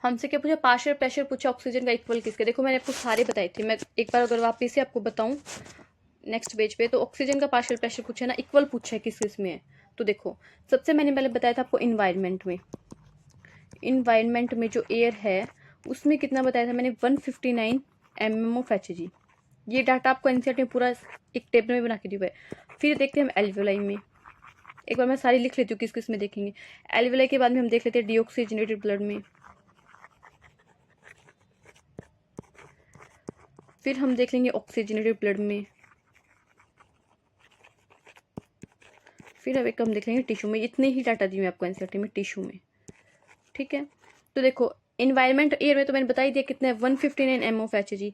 Speaker 1: हमसे क्या पूछा, पार्शियल प्रेशर पूछा ऑक्सीजन का इक्वल किसके। देखो मैंने आपको सारे बताए थे, मैं एक बार अगर वापिस से आपको बताऊं, नेक्स्ट पेज पे तो ऑक्सीजन का पार्शियल प्रेशर पूछा है ना, इक्वल पूछा है किस किस में है। तो देखो सबसे मैंने पहले बताया था आपको इन्वायरमेंट में जो एयर है उसमें कितना बताया था मैंने, 159 mm ऑफ Hg। ये डाटा आपको एनसीईआरटी में पूरा एक टेबल में बना के दिया है। फिर देखते हैं हम एल्वियोलाई में, एक बार मैं सारी लिख लेती हूँ किस किस में देखेंगे। एल्वियोलाई के बाद में हम देख लेते हैं डीऑक्सीजनेटेड ब्लड में, फिर हम देख लेंगे ऑक्सीजनेटेड ब्लड में, फिर अब एक हम देख लेंगे टिश्यू में। इतने ही डाटा दिए आपको एनसीईआरटी में टिश्यू में, ठीक है। तो देखो इन्वायरमेंट एयर में तो मैंने बता ही दिया कितना है, 159 mm ऑफ Hg।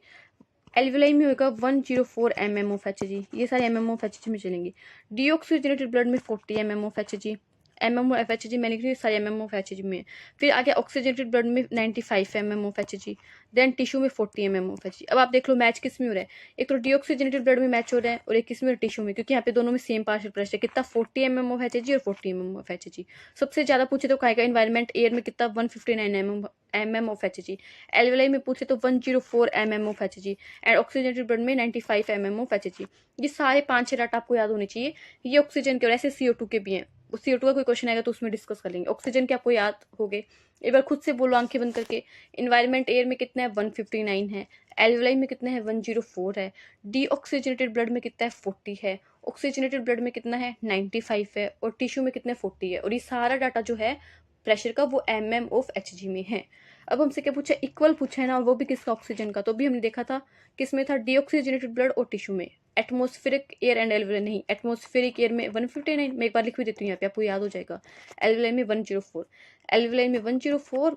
Speaker 1: एल्वियोलाई में होगा 104 mm ऑफ Hg, ये सारे mm ऑफ Hg में चलेंगे। डीऑक्सीजनेटेड ब्लड में 40 mm of Hg, mm of Hg मैं लिख रही हूँ सारे mm ऑफ Hg में। फिर आगे ऑक्सीजनेटेड ब्लड में 95 mm of Hg, then tissue में 40 mm ऑफ Hg। अब आप देख लो मैच किस में हो रहा है, एक तो डीऑक्सीजनेटेड ब्लड में मैच हो रहा है और एक किस में टिश्यू में, क्योंकि यहाँ पे दोनों में सेम पार्शियल प्रेशर है। कितना 40 mm ऑफ Hg और 40 mm ऑफ Hg। सबसे ज्यादा पूछे तो खाएगा इन्वायरमेंट एयर में कितना, 159 mm ऑफ Hg। एल्वियोलाई में पूछे तो 104 mm of Hg and oxygenated blood में 95 mm ऑफ Hg। ये सारे 5-6 डाटा आपको याद होने चाहिए। ये ऑक्सीजन के और ऐसे CO2 के भी हैं, CO2 का कोई क्वेश्चन आएगा तो उसमें डिस्कस कर लेंगे। ऑक्सीजन के आपको याद हो गए, एक बार खुद से बोलो आंखें बंद करके। इन्वायरमेंट एयर में कितना है, 159 है। एल्वियोलाई में कितना है, 104 है। डीऑक्सीजनेटेड ब्लड में कितना है, 40 है। ऑक्सीजनेटेड ब्लड में कितना है, 95 है। और टिश्यू में कितना है, 40 है। और ये सारा डाटा जो है प्रेशर का वो mm ऑफ Hg में है। अब हमसे क्या पूछा, इक्वल पूछा है ना, और वो भी किसका, ऑक्सीजन का। तो भी हमने देखा था किसमें था, डीऑक्सीजनेटेड ब्लड और टिश्यू में। एटमॉस्फेरिक एयर एंड एल्वियोलाई नहीं, एटमॉस्फेरिक एयर में 159, मैं एक बार लिख भी देती हूँ यहाँ पे आपको याद हो जाएगा। एल्वियोलाई में 104, एल्वियोलाई में 104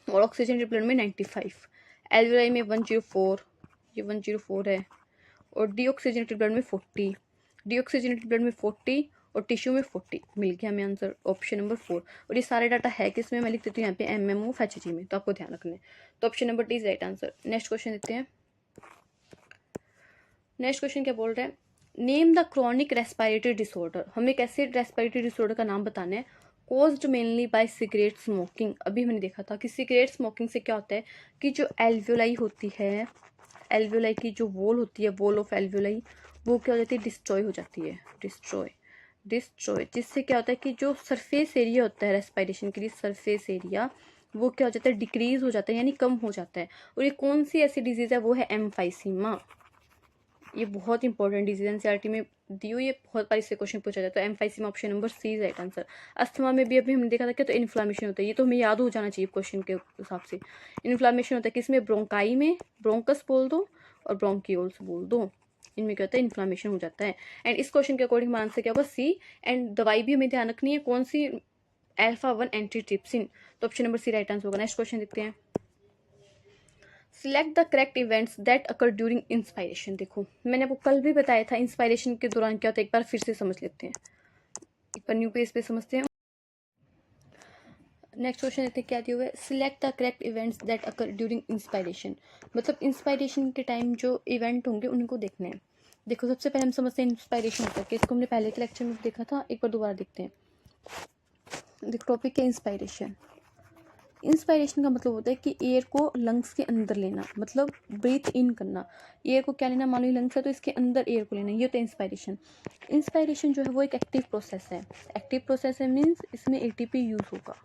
Speaker 1: और ऑक्सीजनेटेड ब्लड में 95। एल्वियोलाई में 104, ये 104 है, और डीऑक्सीजनेटेड ब्लड में 40, डीऑक्सीजनेटेड ब्लड में 40 और टिश्यू में 40। मिल गया हमें आंसर ऑप्शन नंबर 4। और ये सारे डाटा है किसमें, मैं लिख देती हूँ यहाँ पे mm ऑफ Hg में, तो आपको ध्यान रखना है। तो option number D is right answer. Next question देखते हैं। नेक्स्ट क्वेश्चन क्या बोल रहे हैं, name the chronic respiratory disorder. हमें एक ऐसे रेस्पिरेटरी डिसऑर्डर का नाम बताना है caused mainly by cigarette smoking. अभी मैंने देखा था कि सिगरेट स्मोकिंग से क्या होता है कि जो एल्वियोलाई होती है, एल्वियोलाई की जो वॉल होती है, वॉल ऑफ एल्वियोलाई, वो क्या हो जाती है, डिस्ट्रॉय हो जाती है। डिस्ट्रॉय जिससे क्या होता है कि जो सरफेस एरिया होता है रेस्पिरेशन के लिए, सरफेस एरिया वो क्या हो जाता है, डिक्रीज हो जाता है, यानी कम हो जाता है। और ये कौन सी ऐसी डिजीज है, वो है एम्फाइसीमा। ये बहुत इंपॉर्टेंट डिजीज एनसीईआरटी में दी हुई है, बहुत बार इससे क्वेश्चन पूछा जाता है। Emphysema option number C is right answer. Asthma में भी अभी हमने देखा था क्या, तो इन्फ्लामेशन होता है, ये तो हमें याद हो जाना चाहिए क्वेश्चन के हिसाब से। इन्फ्लामेशन होता है किसमें, ब्रोंकाई में, ब्रोंकस बोल दो और ब्रोंकियोल्स बोल दो, इनमें क्या होता है, इन्फ्लामेशन हो जाता है। एंड इस क्वेश्चन के अकॉर्डिंग हमारा आंसर क्या होगा, सी। एंड दवाई भी हमें ध्यान रखनी है कौन सी, α1 एंटीट्रिप्सिन। तो option number C right answer होगा। नेक्स्ट क्वेश्चन देखते हैं। Select the correct events that occur during inspiration. देखो मैंने आपको कल भी बताया था इंस्पायरेशन के दौरान क्या होता है, एक बार फिर से समझ लेते हैं, एक बार न्यू पेज पे समझते हैं। नेक्स्ट क्वेश्चन देखते हैं क्या दिया हुआ है, select the correct events that occur during inspiration. मतलब इंस्पायरेशन के टाइम जो इवेंट होंगे उनको देखना है। देखो सबसे पहले हम समझते हैं इंस्पायरेशन होता है कि, इसको हमने पहले के लेक्चर में देखा था, एक बार दोबारा देखते हैं। देखो टॉपिक है इंस्पायरेशन। इंस्पायरेशन का मतलब होता है कि एयर को लंग्स के अंदर लेना, मतलब ब्रीथ इन करना। एयर को क्या लेना, मान लो लंग्स है तो इसके अंदर एयर को लेना, ये होता है इंस्पायरेशन। इंस्पायरेशन जो है वो एक एक्टिव प्रोसेस है। एक्टिव प्रोसेस है मीन्स इसमें एटीपी यूज होगा,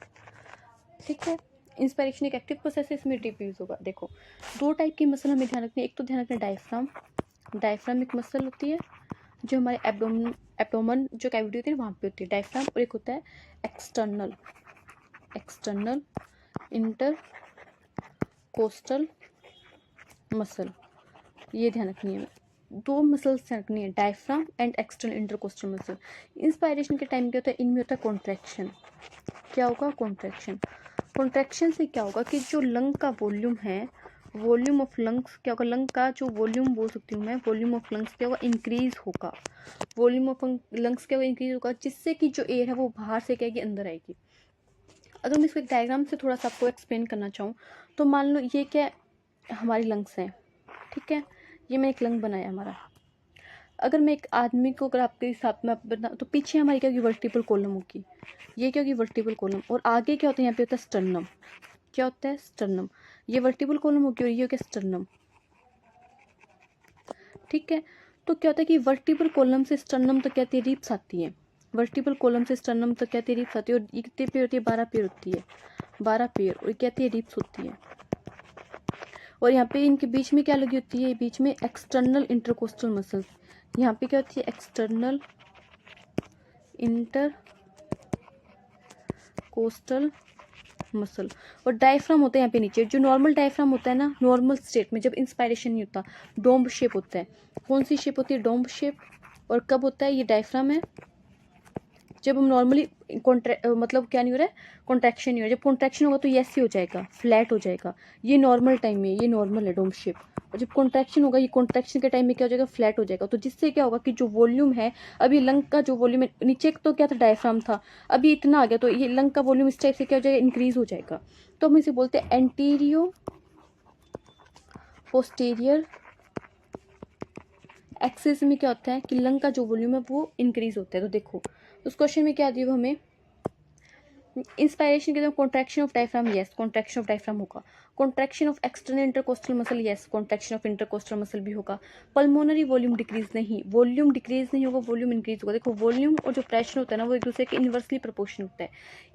Speaker 1: ठीक है। इंस्पायरेशन एक एक्टिव प्रोसेस है, इसमें एटीपी यूज होगा। देखो दो टाइप की मसल हमें ध्यान रखनी है, एक तो ध्यान रखना डायफ्राम। डायफ्राम एक मसल होती है जो हमारे एब्डोमन जो कैविटी होती है वहाँ पे होती है डायफ्राम, और एक होता है एक्सटर्नल इंटर कोस्टल मसल। ये ध्यान रखनी है, दो मसल्स ध्यान रखनी है, diaphragm and external intercostal muscle. Inspiration के टाइम क्या होता है, इनमें होता है कॉन्ट्रैक्शन। क्या होगा, कॉन्ट्रैक्शन से क्या होगा कि जो लंग का वॉल्यूम है, वॉल्यूम ऑफ लंग्स क्या होगा, लंग का जो वॉल्यूम बोल सकती हूँ मैं, वॉल्यूम ऑफ लंग्स क्या होगा, इंक्रीज होगा। वॉल्यूम ऑफ लंग्स क्या होगा, इंक्रीज होगा, जिससे कि जो एयर है वो बाहर से क्या है कि अंदर आएगी। अगर मैं इसको एक डायग्राम से थोड़ा सा आपको एक्सप्लेन करना चाहूँ तो मान लो ये क्या हमारी लंग्स हैं, ठीक है। ये मैं एक लंग बनाया हमारा। अगर मैं एक आदमी को अगर आपके हिसाब में बना, तो पीछे हमारी क्या होगी, वर्टिबल कॉलम होगी, ये क्या होगी, वर्टिबल कॉलम। और आगे क्या होता है, यहाँ पे होता है स्टर्नम। क्या होता है, स्टर्नम। ये वर्टिबल कॉलम होगी और ये हो गया स्टर्नम, ठीक है। तो क्या होता है कि वर्टिबल कॉलम से स्टर्नम तक क्या होती है, रिप्स आती है। वर्टिबल कॉलम से स्टर्नम तक क्या होती है, रिप्स आती है। और ये कितने पेयर होती है, 12 पेयर होती है, 12 पेयर। और क्या होती है, रिप्स होती है। और यहाँ पे इनके बीच में क्या लगी होती है, बीच में एक्सटर्नल इंटरकोस्टल मसल्स। यहाँ पे क्या होती है, एक्सटर्नल इंटरकोस्टल मसल। और डायफ्राम होता है यहाँ पे नीचे। जो नॉर्मल डायफ्राम होता है ना, नॉर्मल स्टेट में जब इंस्पायरेशन नहीं होता, डोम्ब शेप होता है। कौन सी शेप होती है, डोम्ब शेप। और कब होता है ये डायफ्राम है, जब हम नॉर्मली मतलब क्या नहीं हो रहा है, कॉन्ट्रैक्शन नहीं हो रहा है। जब कॉन्ट्रैक्शन होगा तो ये ऐसे हो जाएगा, फ्लैट हो जाएगा। ये नॉर्मल टाइम में, ये नॉर्मल है डोम शेप। और जब कॉन्ट्रैक्शन होगा, ये कॉन्ट्रैक्शन के टाइम में क्या हो जाएगा, फ्लैट हो जाएगा। तो जिससे क्या होगा कि जो वॉल्यूम है, अभी लंग का जो वॉल्यूम है, नीचे तो क्या था, डायफ्राम था, अभी इतना आ गया, तो ये लंग का वॉल्यूम इस टाइप से क्या हो जाएगा, इंक्रीज हो जाएगा। तो हम इसे बोलते हैं एंटीरियो पोस्टीरियर एक्सिस में क्या होता है कि लंग का जो वॉल्यूम है वो इंक्रीज होता है। तो देखो उस क्वेश्चन में क्या दिया हमें, इंस्पायरेशन के लिए contraction of diaphragm, yes contraction of diaphragm होगा। Contraction of external intercostal muscle, yes contraction of intercostal muscle भी होगा। पल्मोनरी वॉल्यूम डिक्रीज नहीं, वॉल्यूम डिक्रीज नहीं होगा, वॉल्यूम इंक्रीज होगा। देखो वॉल्यूम और जो प्रेशर होता है ना, वो एक दूसरे के इन्वर्सली प्रोपोर्शन होता है।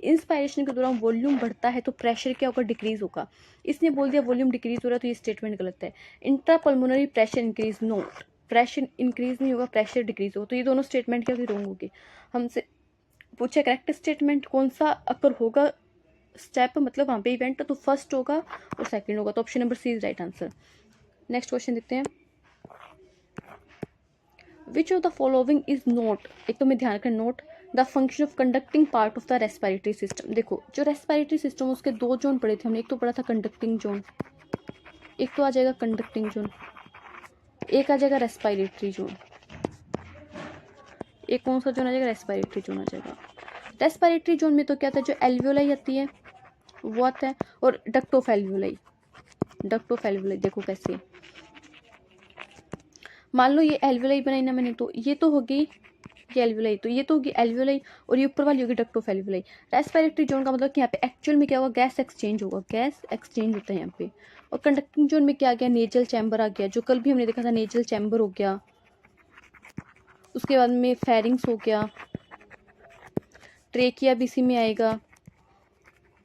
Speaker 1: इंस्पायरेशन के दौरान वॉल्यूम बढ़ता है तो प्रेशर क्या होगा, डिक्रीज होगा। इसने बोल दिया वॉल्यूम डिक्रीज हो रहा है, तो ये स्टेटमेंट गलत है। Intra pulmonary pressure increase, note pressure increase नहीं होगा, प्रेशर डिक्रीज होगा। तो ये दोनों स्टेटमेंट क्या रॉन्ग होगी। हमसे पूछे करेक्ट स्टेटमेंट कौन सा अगर होगा स्टेप, मतलब वहाँ पे इवेंट, तो फर्स्ट होगा और सेकंड होगा। तो option number C is right answer. Next question देखते हैं, which of the following is not, एक तो मैं ध्यान रखें, note the function of conducting part of the respiratory system. देखो जो रेस्पिरेटरी सिस्टम उसके दो जोन पढ़े थे हमने, एक तो पढ़ा था कंडक्टिंग जोन, एक तो आ जाएगा कंडक्टिंग जोन, एक आ जाएगा रेस्पिरेटरी जोन। एक कौन सा जोन आ जाएगा, रेस्पिरेटरी जोन आ जाएगा। रेस्पिरेटरी जोन में तो क्या था, जो एल्वियोलाई आती है वो आता है, और duct of alveoli, duct of alveoli. देखो कैसे, मान लो ये एल्वियोलाई बनाई ना मैंने, तो ये तो होगी ये एल्वियोलाई, तो ये तो होगी एल्वियोलाई, और ये ऊपर वाली होगी duct of alveoli. Respiratory zone का मतलब कि यहाँ पे एक्चुअल में क्या होगा, गैस एक्सचेंज होगा, गैस एक्सचेंज होता है यहाँ पे। और कंडक्टिंग जोन में क्या आ गया, नेजल चैम्बर आ गया, जो कल भी हमने देखा था, नेजल चैम्बर हो गया। उसके बाद में फेरिंग्स हो गया, ट्रेकिया भी इसी में आएगा,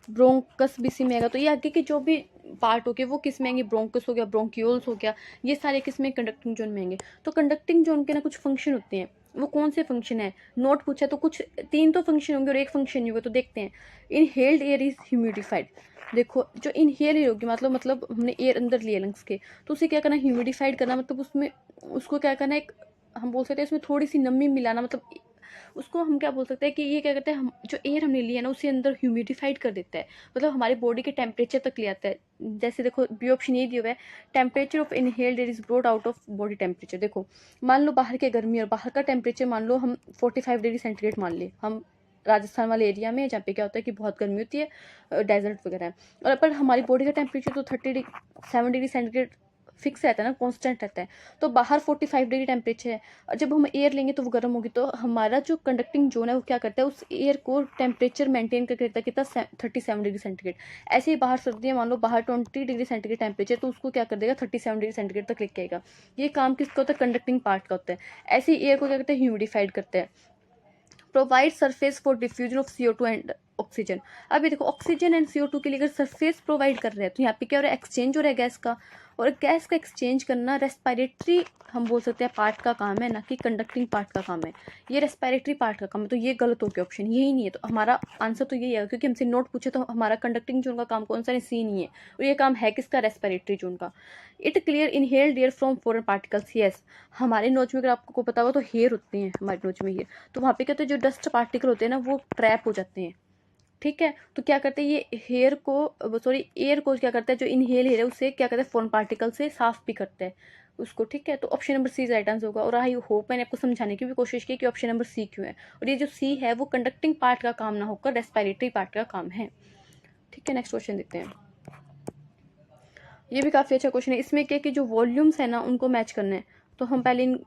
Speaker 1: ब्रोंकस भी इसी में आएगा। तो ये आगे के जो भी पार्ट हो गए वो किस में आएंगे, ब्रोंकस हो गया, ब्रोंक्यूल्स हो गया, ये सारे किस में, कंडक्टिंग जोन में आएंगे। तो कंडक्टिंग जोन के ना कुछ फंक्शन होते हैं, वो कौन से फंक्शन है, नोट पूछा तो कुछ 3 तो फंक्शन होंगे और एक फंक्शन नहीं होगा। तो देखते हैं, इनहेल्ड एयर इज ह्यूमिडिफाइड। देखो जो इनहेल एयर होगी, मतलब हमने एयर अंदर लिया लंग्स के, तो उसे क्या करना, ह्यूमिडिफाइड करना, मतलब उसमें उसको क्या करना, एक हम बोल सकते हैं उसमें थोड़ी सी नमी मिलाना, मतलब उसको हम क्या बोल सकते हैं कि ये क्या करते हैं, हम जो एयर हमने लिया ना उसे अंदर ह्यूमिडिफाइड कर देता है, मतलब हमारी बॉडी के टेम्परेचर तक ले आता है। जैसे देखो बी ऑप्शन ये दिया हुआ है, temperature of inhaled air is brought out of body temperature. देखो मान लो बाहर के गर्मी और बाहर का टेम्परेचर मान लो हम 45 डिग्री सेंटीग्रेड मान ले, हम राजस्थान वाले एरिया में, जहाँ पे क्या होता है कि बहुत गर्मी होती है, डेजर्ट वगैरह है, और पर हमारी बॉडी का टेम्परेचर तो 37 डिग्री सेंटीग्रेड फिक्स रहता है ना, कांस्टेंट रहता है। तो बाहर 45 डिग्री टेम्परेचर है, और जब हम एयर लेंगे तो वो गर्म होगी। तो हमारा जो कंडक्टिंग जोन है वो क्या करता है, उस एयर को टेम्परेचर मेंटेन करके रखता है, कितना 37 डिग्री सेंटीग्रेड। ऐसे ही बाहर सर्दी है, मान लो बाहर 20 डिग्री सेंटीग्रेड टेम्परेचर, तो उसको क्या कर देगा, 37 डिग्री सेंटीग्रेड तक लेके आएगा। ये काम किसका होता है, कंडक्टिंग पार्ट का होता है। ऐसे ही एयर को क्या करते हैं, ह्यूमिडिफाइड करते हैं। Provide surface for diffusion of CO2 and oxygen. अभी देखो ऑक्सीजन एंड CO2 के लिए अगर सरफेस प्रोवाइड कर रहे हैं, तो यहाँ पे क्या हो रहा है, एक्सचेंज हो रहा है गैस का, और गैस का एक्सचेंज करना रेस्पिरेटरी हम बोल सकते हैं पार्ट का काम है, ना कि कंडक्टिंग पार्ट का काम है। ये रेस्पिरेटरी पार्ट का काम है, तो ये गलत हो गया, ऑप्शन यही नहीं है। तो हमारा आंसर तो यही है, क्योंकि हमसे नोट पूछे तो हमारा कंडक्टिंग जोन का काम कौन सा है, सी नहीं है, और ये काम है किसका, रेस्पिरेटरी जोन का। It clear inhaled air from foreign particles, yes. हमारे नोच में अगर आपको पता होगा तो हेयर होते हैं हमारे नोच में, हेयर, तो वहाँ पे क्या होता है, जो डस्ट पार्टिकल होते हैं ना वो ट्रैप हो जाते हैं, ठीक है। तो क्या करते हैं, ये हेयर को सॉरी एयर को क्या करता है, जो इनहेल एयर है उसे क्या करता है, फॉरेन पार्टिकल से साफ भी करता है उसको, ठीक है। तो option number C right answer होगा। और आई होप मैंने आपको समझाने की भी कोशिश की कि ऑप्शन नंबर सी क्यों है, और ये जो सी है वो कंडक्टिंग पार्ट का काम ना होकर रेस्पिरेटरी पार्ट का काम है, ठीक है। नेक्स्ट क्वेश्चन देखते हैं, ये भी काफ़ी अच्छा क्वेश्चन है। इसमें क्या कि जो वॉल्यूम्स है ना उनको मैच करना है, तो हम पहले इन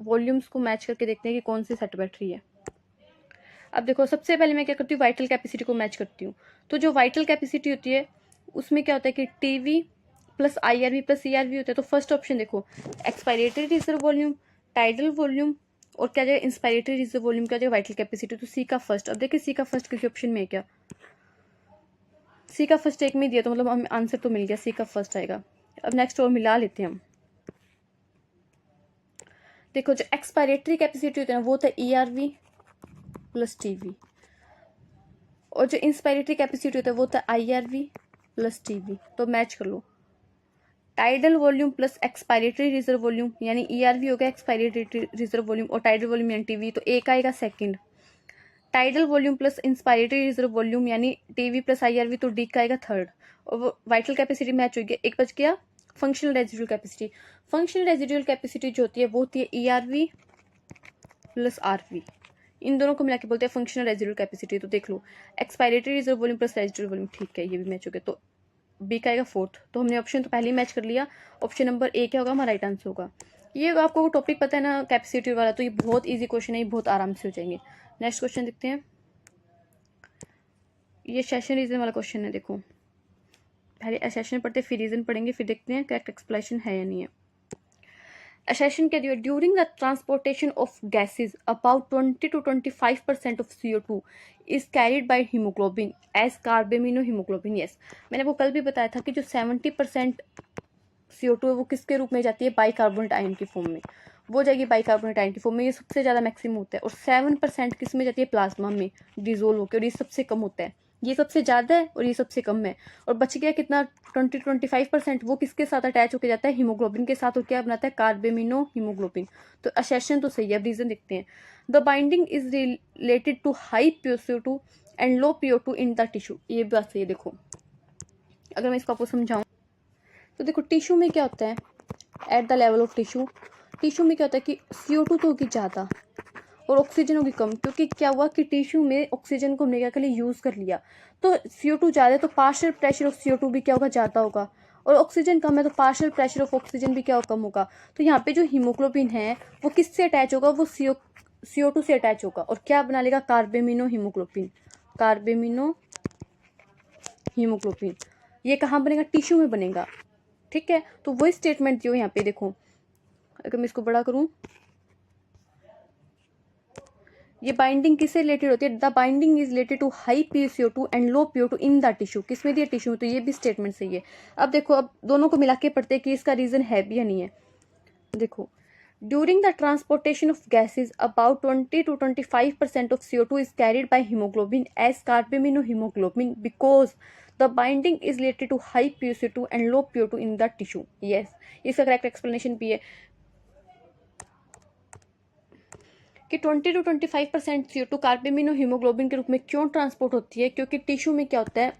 Speaker 1: वॉल्यूम्स को मैच करके देखते हैं कि कौन सी सेट बैठ रही है। अब देखो सबसे पहले मैं क्या करती हूँ, वाइटल कैपेसिटी को मैच करती हूँ। तो जो वाइटल कैपेसिटी होती है उसमें क्या होता है कि TV plus IRV plus CRV होता है। तो फर्स्ट ऑप्शन देखो, expiratory reserve volume tidal volume और क्या जाएगा इंस्पायरेटरी रिजर्व वॉल्यूम, क्या जाएगा वाइटल कैपेसिटी। तो सी का फर्स्ट, अब देखिए सी का फर्स्ट किसी ऑप्शन में है क्या, सी का फर्स्ट एक में दिया तो मतलब हमें आंसर तो मिल गया, सी का फर्स्ट आएगा। अब नेक्स्ट और मिला लेते हैं हम। देखो जो एक्सपायरेटरी कैपेसिटी होती है ना वो होता है ERV प्लस TV, और जो इंस्पायरेटरी कैपेसिटी होता है वो होता है IRV प्लस TV। तो मैच कर लो, tidal volume plus expiratory reserve volume यानी ERV हो गया एक्सपायरेटरी रिजर्व वॉल्यूम, और टाइडल वॉल्यूम यानी TV, तो एक आएगा second. Tidal volume plus inspiratory reserve volume यानी TV प्लस IRV, तो डी का आएगा थर्ड। और वो वाइटल कैपेसिटी मैच हो गया, एक बच गया functional residual capacity. Functional residual capacity जो होती है वो होती है ERV प्लस RV, इन दोनों को मिला के बोलते हैं फंक्शनल रेजिडुअल कैपेसिटी। तो देख लो expiratory reserve volume plus residual volume, ठीक है ये भी मैच हो गया, तो बी का आएगा फोर्थ। तो हमने ऑप्शन तो पहले ही मैच कर लिया, ऑप्शन नंबर ए क्या होगा हमारा राइट आंसर होगा। ये आपको टॉपिक पता है ना कैपेसिटी वाला, तो ये बहुत ईजी क्वेश्चन है, ये बहुत आराम से हो जाएंगे। नेक्स्ट क्वेश्चन देखते हैं, ये सेशन रीजन वाला क्वेश्चन है। देखो पहले सेशन पढ़ते फिर रीजन पढ़ेंगे, फिर देखते हैं करेक्ट एक्सप्लेनेशन है या नहीं है। Assertion क्या दिया, during the transportation of gases about 20 to 25% of CO2 is carried by haemoglobin as carbamino haemoglobin. Yes, मैंने आपको कल भी बताया था कि जो 70% CO2 है वो किसके रूप में जाती है, बाइकार्बोनेट आयन की फॉर्म में, वो जाएगी बाइकार्बोनेट आयन की फॉर्म में, ये सबसे ज़्यादा मैक्सिमम होता है। और 7% किस में जाती है, प्लाज्मा में डिजोल्व होकर, और ये सबसे कम होता है, ये सबसे ज़्यादा है और ये सबसे कम है। और बच गया कितना 20 to 25%, वो किसके साथ अटैच होकर जाता है, हीमोग्लोबिन के साथ, और क्या बनाता है, कार्बेमिनो हीमोग्लोबिन। तो असर्शन तो सही है। अब रीजन देखते हैं, the binding is related to high CO2 and low PO2 in the tissue. ये बात सही है। देखो अगर मैं इसको आपको समझाऊँ तो देखो टिश्यू में क्या होता है, at the level of tissue में क्या होता है कि CO2 तो होगी ज़्यादा और ऑक्सीजन होगी कम, क्योंकि क्या हुआ कि टिश्यू में ऑक्सीजन को हमने क्या कर लिया, यूज़ कर लिया, तो CO2 ज़्यादा है तो पार्शियल प्रेशर ऑफ CO2 भी क्या होगा, ज़्यादा होगा, और ऑक्सीजन कम है तो पार्शियल प्रेशर ऑफ ऑक्सीजन भी क्या होगा, कम होगा। तो यहाँ पे जो हीमोग्लोबिन है वो किससे अटैच होगा, वो CO2 से अटैच होगा, और क्या बना लेगा, कार्बेमिनो हीमोग्लोबिन। कार्बेमिनो हीमोग्लोबिन ये कहाँ बनेगा, टिश्यू में बनेगा। ठीक है, तो वही स्टेटमेंट जो यहाँ पे देखो, अगर मैं इसको बड़ा करूं, ये बाइंडिंग किससे रिलेटेड होती है, the binding is related to high PCO2 and low PO2 in the tissue, किसमें दिया, टिश्यू में। तो ये भी स्टेटमेंट सही है। अब देखो, अब दोनों को मिला के पढ़ते हैं कि इसका रीजन है भी या नहीं है। देखो, during the transportation of gases about 20 to 25% of CO2 is carried by haemoglobin as carbamino haemoglobin because the binding is related to high PCO2 and low PO2 in the tissue. Yes, इसका correct explanation भी है कि 20 to 25% CO2 कार्बेमिनो haemoglobin के रूप में क्यों transport होती है, क्योंकि टिश्यू में क्या होता है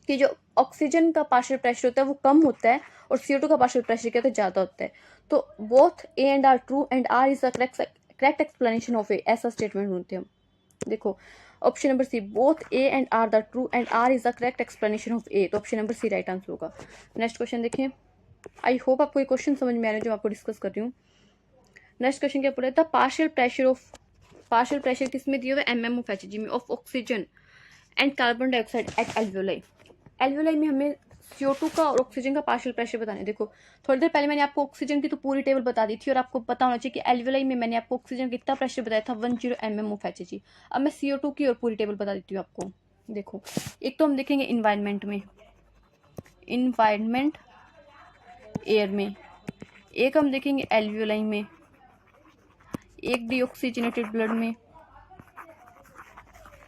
Speaker 1: कि जो ऑक्सीजन का पार्शियल प्रेशर होता है वो कम होता है और CO2 का पार्शियल प्रेशर क्या होता है, ज़्यादा होता है। तो both A and R true and R is the correct explanation of A, ऐसा स्टेटमेंट ढूंढते हैं हम। देखो option number C, both A and R the true and R is the correct explanation of A, तो option number C right answer होगा। Next question देखें, I hope आपको ये क्वेश्चन समझ में आ रहे हैं जो आपको डिस्कस कर रही हूँ। नेक्स्ट क्वेश्चन क्या पूछा था, पार्शियल प्रेशर किस में दिया हुआ है, mm ऑफ Hg में, of oxygen and carbon dioxide eight alveoli. Alveoli में हमें CO2 का और ऑक्सीजन का पार्शियल प्रेशर बताना है। देखो थोड़ी देर पहले मैंने आपको ऑक्सीजन की तो पूरी टेबल बता दी थी और आपको पता होना चाहिए कि एल्वियोलाई में मैंने आपको ऑक्सीजन कितना प्रेशर बताया था, 10 mm ऑफ Hg। अब मैं CO2 की और पूरी टेबल बता देती हूँ आपको। देखो एक तो हम देखेंगे इन्वायरमेंट में, इन्वायरमेंट एयर में, एक हम देखेंगे एल्वियोलाई में, एक डीऑक्सीजनेटेड ब्लड में,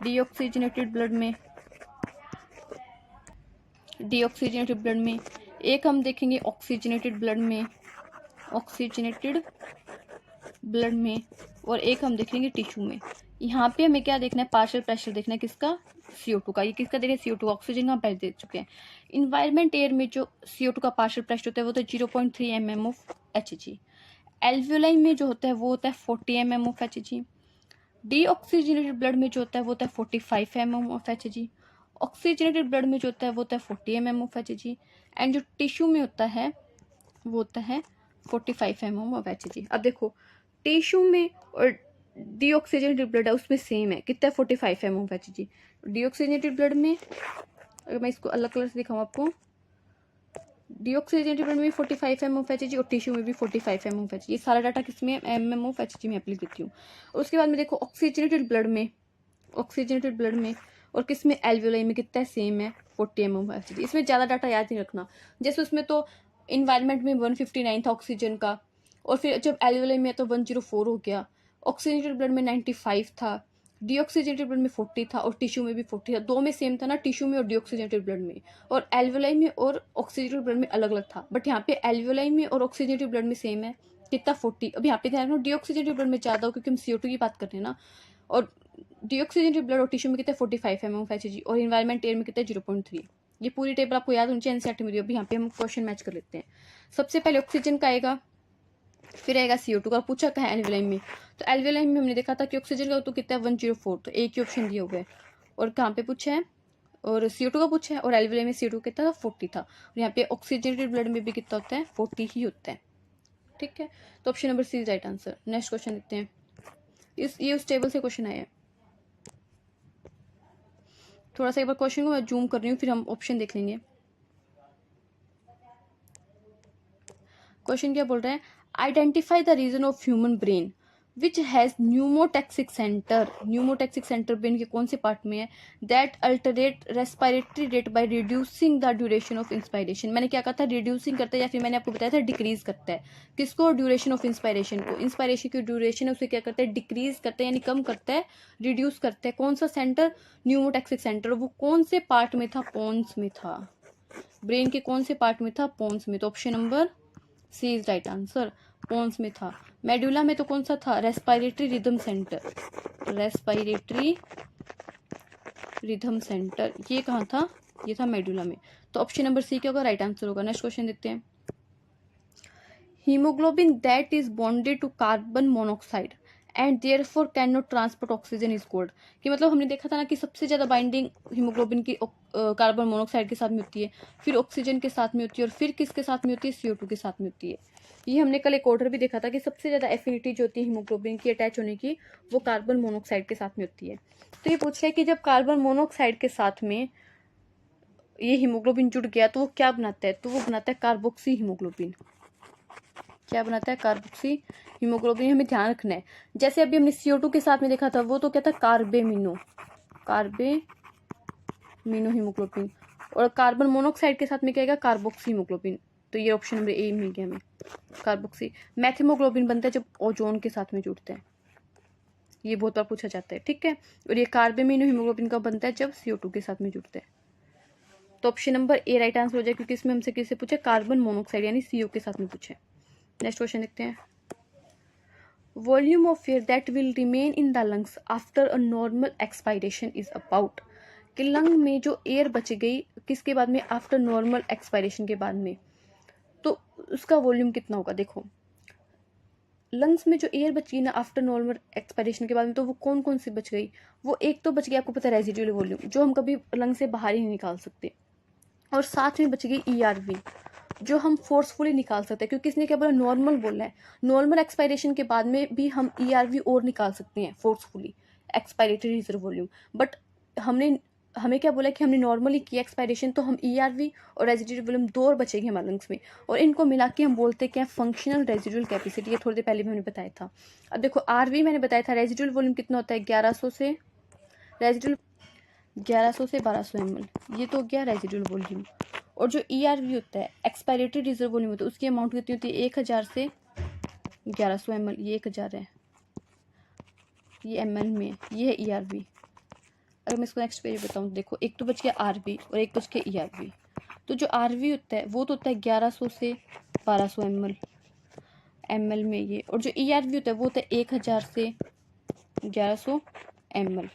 Speaker 1: डीऑक्सीजनेटेड ब्लड में, डीऑक्सीजनेटेड ब्लड में, एक हम देखेंगे ऑक्सीजनेटेड ब्लड में, ऑक्सीजनेटेड ब्लड में, और एक हम देखेंगे टिश्यू में। यहाँ पे हमें क्या देखना है, पार्शियल प्रेशर देखना है किसका, CO2 का। ये किसका देख रहे हैं, CO2 ऑक्सीजन का पहले देख चुके हैं। इन्वायरमेंट एयर में जो CO2 का पार्शियल प्रेशर होता है वो तो 0.3 mm ऑफ Hg। एल्वियोलाई में जो होता है वो होता है 40 mm of Hg। Deoxygenated blood में जो होता है वो होता है 45 mm of Hg। Oxygenated blood में जो होता है वो होता है 40 mm ऑफ Hg। एंड जो टिश्यू में होता है वो होता है 45 mm ऑफ Hg। अब देखो टिश्यू में और डीऑक्सीजनेटेड ब्लड है उसमें सेम है, कितना 45 mm of Hg। Deoxygenated blood में, अगर मैं इसको अलग कलर से दिखाऊँ आपको, डीऑक्सीजनेटेड ब्लड में भी 45 mm ऑफ HG और टिश्यू में भी 45 mm ऑफ HG। ये सारा डाटा किसमें है, mm ऑफ HG में एप्ली करती हूँ। और उसके बाद में देखो ऑक्सीजनेटेड ब्लड में और किसमें एल्वियोलाई में कितना सेम है 40 mm ऑफ HG। इसमें ज़्यादा डाटा याद नहीं रखना, जैसे उसमें तो इन्वायरमेंट में 159 था ऑक्सीजन का, और फिर जब एल्वियोलाई में तो 104 हो गया। ऑक्सीजनेटेड ब्लड में 95 था, डीऑक्सीजनेटेड ब्लड में 40 था और टिश्यू में भी 40 था। दो में सेम था ना, टिश्यू में और डीऑक्सीजनेटेड ब्लड में, और एल्वियोलाई में और ऑक्सीजनेटेड ब्लड में अलग अलग था। बट यहाँ पे एल्वियोलाई में और ऑक्सीजनेटेड ब्लड में सेम है कितना 40। अब यहाँ पे ध्यान रखो डीऑक्सीजनेटेड ब्लड में ज़्यादा हो क्योंकि हम CO2 की बात कर रहे हैं ना, और डीऑक्सीजनेटेड ब्लड और टिश्यू में कितना 45 mm ऑफ HG और इन्वायरमेंट एयर में कितना 0.3। ये पूरी टेबल आपको याद होनी चाहिए एनसीईआरटी में। अभी यहाँ पे हम क्वेश्चन मैच कर लेते हैं। सबसे पहले ऑक्सीजन का आएगा, फिर आएगा CO2 का। पूछा कहाँ है एल्वियोलाई में, तो एल्वियोलाई में हमने देखा था कि ऑक्सीजन का तो कितना है 104, तो एक ही ऑप्शन दिया हुआ है। और कहाँ पे पूछा है, और CO2 का पूछा है, और एल्वियोलाई में CO2 कितना था 40 था, और यहाँ पे ऑक्सीजनेटेड ब्लड में भी कितना होता है 40 ही होता है। ठीक है, तो option number C is right answer. Next question देखते हैं। ये उस टेबल से क्वेश्चन आया है। थोड़ा सा एक बार क्वेश्चन को मैं जूम कर रही हूँ, फिर हम ऑप्शन देख लेंगे। क्वेश्चन क्या बोल रहा है, identify the region of human brain which has pneumotaxic centre. Pneumotaxic centre brain के कौन से पार्ट में है, that alter respiratory rate by reducing the duration of inspiration. मैंने क्या कहा था, रिड्यूसिंग करता है, या फिर मैंने आपको बताया था डिक्रीज करता है। किसको, ड्यूरेशन ऑफ इंस्पायरेशन को। इंस्पायरेशन की ड्यूरेशन है उसे क्या करता है, डिक्रीज करता है, यानी कम करता है, रिड्यूस करता है। कौन सा सेंटर, न्यूमोटैक्सिक सेंटर। वो कौन से पार्ट में था, पोन्स में था। ब्रेन के कौन से पार्ट में था, पोन्स में। तो option number C is right answer, pons में था। मेडुला में तो कौन सा था, respiratory rhythm centre. Respiratory rhythm centre ये कहाँ था, ये था मेडुला में। तो ऑप्शन नंबर C क्या होगा, राइट आंसर होगा। नेक्स्ट क्वेश्चन देखते हैं। Haemoglobin that is bonded to carbon monoxide and therefore can not transport oxygen is called. कि मतलब हमने देखा था ना कि सबसे ज़्यादा बाइंडिंग हीमोग्लोबिन की कार्बन मोनोऑक्साइड के साथ में होती है, फिर ऑक्सीजन के साथ में होती है, और फिर किसके साथ में होती है, CO2 के साथ में होती है। ये हमने कल एक ऑर्डर भी देखा था कि सबसे ज़्यादा एफिनिटी जो होती है हीमोग्लोबिन की अटैच होने की, वो कार्बन मोनोऑक्साइड के साथ में होती है। तो ये पूछ रहा है कि जब कार्बन मोनोऑक्साइड के साथ में ये हीमोग्लोबिन जुड़ गया तो वो क्या बनाता है, तो वो बनाता है कार्बोक्सी हीमोग्लोबिन। क्या बनाता है, कार्बोक्सी हीमोग्लोबिन। हमें ध्यान रखना है, जैसे अभी हमने CO2 के साथ में देखा था, वो तो क्या था, कार्बेमिनो हीमोग्लोबिन। और कार्बन मोनोऑक्साइड के साथ में क्या आएगा, कार्बोक्सी हीमोग्लोबिन। तो ये ऑप्शन नंबर A मिल गया हमें, कार्बोक्सी। मैथिमोग्लोबिन बनता है जब ओजोन के साथ में जुड़ता है, ये बहुत बार पूछा जाता है। ठीक है, और ये कार्बेमिनो हीमोग्लोबिन का बनता है जब CO2 के साथ में जुड़ता है। तो option number A right answer हो जाए, क्योंकि इसमें हमसे किससे पूछे, कार्बन मोनोऑक्साइड यानी CO के साथ में पूछे। नेक्स्ट क्वेश्चन देखते हैं। Volume of air that will remain in the lungs after a normal expiration is about. कि लंग में जो एयर बच गई किसके बाद में, आफ्टर नॉर्मल एक्सपायरेशन के बाद में, तो उसका वॉल्यूम कितना होगा। देखो लंग्स में जो एयर बच गई ना आफ्टर नॉर्मल एक्सपायरेशन के बाद में, तो वो कौन कौन सी बच गई। वो एक तो बच गई, आपको पता है, रेजिडुअल वॉल्यूम, जो हम कभी लंग से बाहर ही नहीं निकाल सकते, और साथ में बच गई ERV, जो हम फोर्सफुली निकाल सकते हैं, क्योंकि इसने क्या बोला, नॉर्मल बोला है। नॉर्मल एक्सपायरेशन के बाद में भी हम ERV और निकाल सकते हैं forcefully, expiratory reserve volume. But हमें क्या बोला कि हमने नॉर्मली किया एक्सपायरेशन, तो हम ERV और रेजिडुअल वॉल्यूम दो और बचेंगे हमारे लंग्स में, और इनको मिला के हम बोलते हैं क्या, फंक्शनल रेजिडुअल कैपेसिटी। ये थोड़ी देर पहले भी मैंने बताया था। अब देखो RV मैंने बताया था, रेजिडुअल वॉल्यूम कितना होता है, 1100 से 1200 ml, ये तो हो गया रेजिडुअल वॉल्यूम। और जो ERV होता है, एक्सपायरेटरी रिजर्व वॉल्यूम होता है, उसकी अमाउंट कितनी होती है, 1000 से 1100 ml। ये 1000 है, ये ml में, ये है ERV। अगर मैं इसको नेक्स्ट पेज बताऊँ, देखो एक तो बच गया RV और एक बच गया ERV। तो जो RV होता है वो तो होता है 1100 से 1200 ml में ये, और जो ERV होता है वो होता है 1000 से 1100 ml।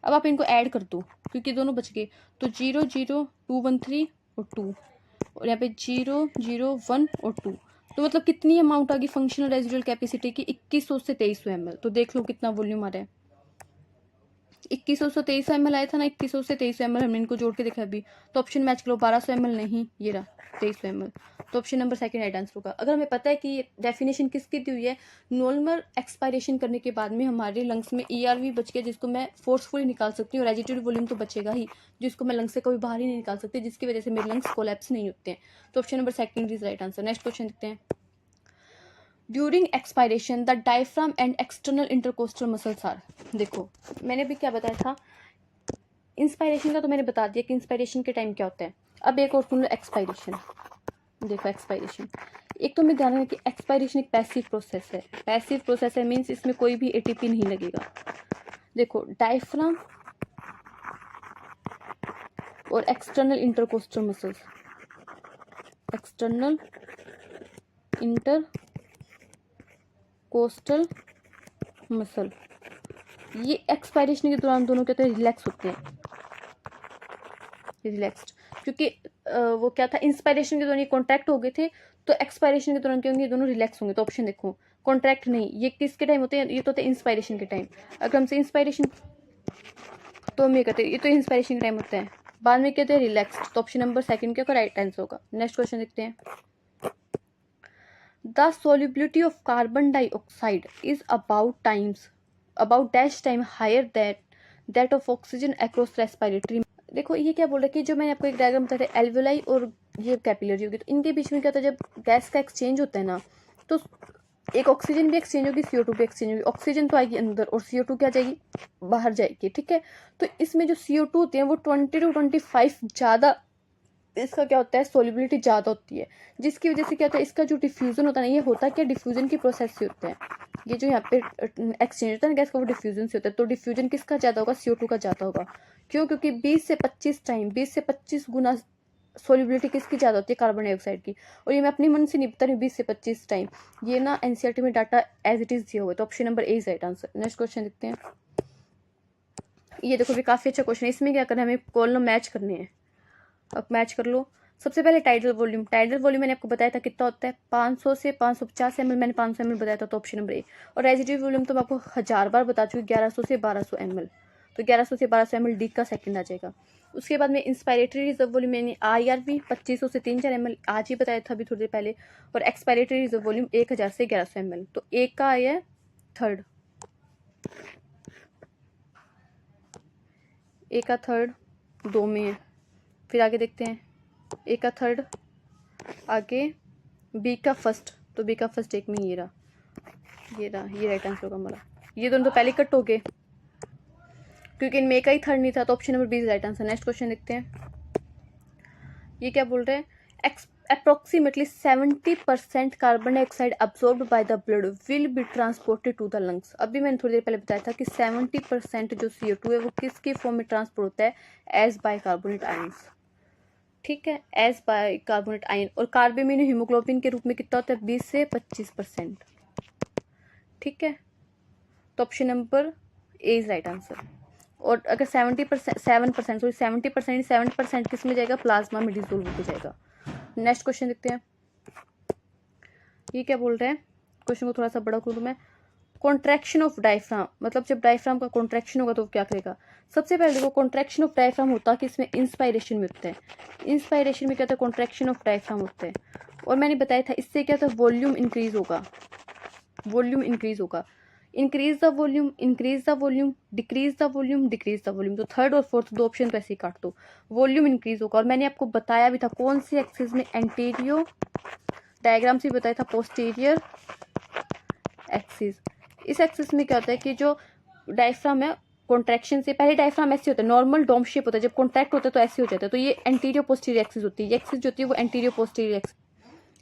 Speaker 1: अब आप इनको ऐड कर दो क्योंकि दोनों बच गए, तो 0 0 2 1 3 और 2, और यहाँ पे 0 0 1 और 2, तो मतलब कितनी अमाउंट आ गई फंक्शनल रेजिडुअल कैपेसिटी की, 2100 से 2300 ml। तो देख लो कितना वॉल्यूम आ रहा है, 2100 से 2300 ml आया था ना, 2100 से 2300 ml हमने इनको जोड़ के देखा अभी, तो ऑप्शन मैच करो, 1200 ml नहीं, ये रहा 2300 ml, तो option number second right answer होगा। अगर हमें पता है कि ये डेफिनेशन किसकी दी हुई है, नॉर्मल एक्सपायरेशन करने के बाद में हमारे लंग्स में ERV बच गया, जिसको मैं फोर्सफुली निकाल सकती हूँ, रेजिड्यूल वॉल्यूम तो बचेगा ही, जिसको मैं लंग्स से कभी बाहर ही नहीं निकाल सकती, जिसकी वजह से मेरे लंग्स कोलैप्स नहीं होते हैं, तो option number second is right answer. Next question देखते हैं। During expiration the diaphragm and external intercostal muscles are, देखो मैंने भी क्या बताया था, इंस्पायरेशन का तो मैंने बता दिया कि इंस्पायरेशन के टाइम क्या होता है। अब एक और सुन लो एक्सपायरेशन, देखो एक्सपायरेशन, एक तो मैं ध्यान रखना कि एक्सपायरेशन एक पैसिव प्रोसेस है, पैसिव प्रोसेस है मीन्स इसमें कोई भी ATP नहीं लगेगा। देखो डायफ्राम और external intercostal muscles, external intercostal muscle, ये एक्सपायरेशन के दौरान दोनों क्या होते हैं, रिलैक्स होते हैं, रिलैक्स्ड, क्योंकि वो क्या था, इंस्पायरेशन के दौरान ये कॉन्ट्रैक्ट हो गए थे, तो एक्सपायरेशन के दौरान क्या होंगे, ये दोनों रिलैक्स होंगे, तो ऑप्शन देखो कॉन्ट्रैक्ट नहीं, ये किसके टाइम होते हैं, ये तो होते हैं इंस्पायरेशन के टाइम। अगर हमसे इंस्पायरेशन, तो हम ये कहते हैं ये तो इंस्पायरेशन के टाइम होता है, बाद में कहते हैं रिलैक्स्ड, तो ऑप्शन नंबर सेकंड क्या राइट आंसर होगा। नेक्स्ट क्वेश्चन देखते हैं। The solubility of carbon dioxide is about dash time higher that of oxygen across respiratory. देखो ये क्या बोल रहा है कि जो मैंने आपको एक डायग्राम बताया था, एल्वेलाई और ये कैपिलरी होगी, तो इनके बीच में क्या होता है, जब गैस का एक्सचेंज होता है ना, तो एक ऑक्सीजन भी एक्सचेंज होगी, CO2 भी एक्सचेंज होगी, ऑक्सीजन तो आएगी अंदर और CO2 क्या जाएगी, बाहर जाएगी, ठीक है। तो इसमें जो CO2 होती है वो 20 to 25 ज़्यादा, इसका क्या होता है, सोल्युबिलिटी ज़्यादा होती है, जिसकी वजह से क्या होता है, इसका जो डिफ्यूजन होता है ना, ये होता है क्या, डिफ्यूजन की प्रोसेस से होता है, ये जो यहाँ पे एक्सचेंज होता है ना गैस का, वो डिफ्यूजन से होता है, तो डिफ्यूजन किसका ज़्यादा होगा, CO2 का ज़्यादा होगा। क्यों, क्योंकि 20 से 25 गुना सोल्युबिलिटी किसकी ज़्यादा होती है, कार्बन डाइऑक्साइड की। और ये मैं अपनी मन से नहीं बता रही, 20 से 25 टाइम, ये ना NCERT में डाटा एज इट इज़ दिया हुआ है, तो option number A is right answer. Next question देखते हैं। ये देखो भी काफ़ी अच्छा क्वेश्चन है, इसमें क्या करना है, हमें कॉलम मैच करने हैं। अब मैच कर लो। सबसे पहले टाइडल वॉल्यूम मैंने आपको बताया था कितना होता है, 500 से 550 ml, मैंने 500 ml बताया था, तो ऑप्शन नंबर ए। और रेजिड्यूल वॉल्यूम तो मैं आपको 1000 बार बता चुकी, 1100 से 1200 ml, तो 1100 से 1200 ml डी का सेकंड आ जाएगा। उसके बाद में इंस्पायरेटरी रिजर्व वॉल्यूम मैंने IRV 2500 से 3000 ml आज ही बताया था अभी थोड़ी देर पहले, और एक्सपायरेटरी रिजर्व वॉल्यूम 1000 से 1100 ml, तो एक का आया है थर्ड, एक का थर्ड 2 में है। फिर आगे देखते हैं, ए का थर्ड, आगे बी का फर्स्ट, तो बी का फर्स्ट एक में ये रहा, ये राइट आंसर होगा हमारा। ये दोनों तो पहले कट हो गए क्योंकि इनमें का ही थर्ड नहीं था, तो option number B is right answer. Next question देखते हैं। ये क्या बोल रहे हैं, approximately 70% carbon dioxide absorbed by the blood will be transported to the lungs. अभी मैंने थोड़ी देर पहले बताया था कि 70% जो CO2 है वो किसके फॉर्म में ट्रांसपोर्ट होता है, एज बाय कार्बोनेट आयंस, ठीक है, एज बाय कार्बोनेट आयन। और कार्बामेन हीमोग्लोबिन के रूप में कितना होता है, 20 से 25%, ठीक है, तो option number A is right answer. और अगर 70% किस में जाएगा, प्लाज्मा में डिसोल्व हो जाएगा। नेक्स्ट क्वेश्चन देखते हैं। ये क्या बोल रहे हैं, क्वेश्चन को थोड़ा सा बड़ा करूँ मैं। कॉन्ट्रैक्शन ऑफ डायफ्राम, मतलब जब डायफ्राम का कॉन्ट्रैक्शन होगा तो क्या करेगा। सबसे पहले देखो कॉन्ट्रैक्शन ऑफ डायफ्राम होता है कि इसमें इंस्पायरेशन में होता है, इंस्पायरेशन में क्या होता है, कॉन्ट्रैक्शन ऑफ डायफ्राम होता है। और मैंने बताया था इससे क्या होता है, वॉल्यूम इंक्रीज होगा, वॉल्यूम इंक्रीज होगा, increase the volume, increase the volume, decrease the volume, decrease the volume. तो थर्ड और फोर्थ दो ऑप्शन तो ऐसे ही काट दो, वॉल्यूम इंक्रीज होगा। और मैंने आपको बताया भी था कौन सी एक्सिस में, एंटीरियर डायग्राम से बताया था, पोस्टीरियर एक्सिस। इस एक्सिस में क्या होता है कि जो डायफ्राम है कॉन्ट्रैक्शन से पहले डायफ्राम ऐसे होता है, नॉर्मल डोम शेप होता है, जब कॉन्ट्रैक्ट होता है तो ऐसे हो जाता है, तो ये एंटीरियर पोस्टीरियर एक्सिस होती है, ये एक्सिस जो होती है वो एंटीरियर पोस्टीरियर एक्सिस।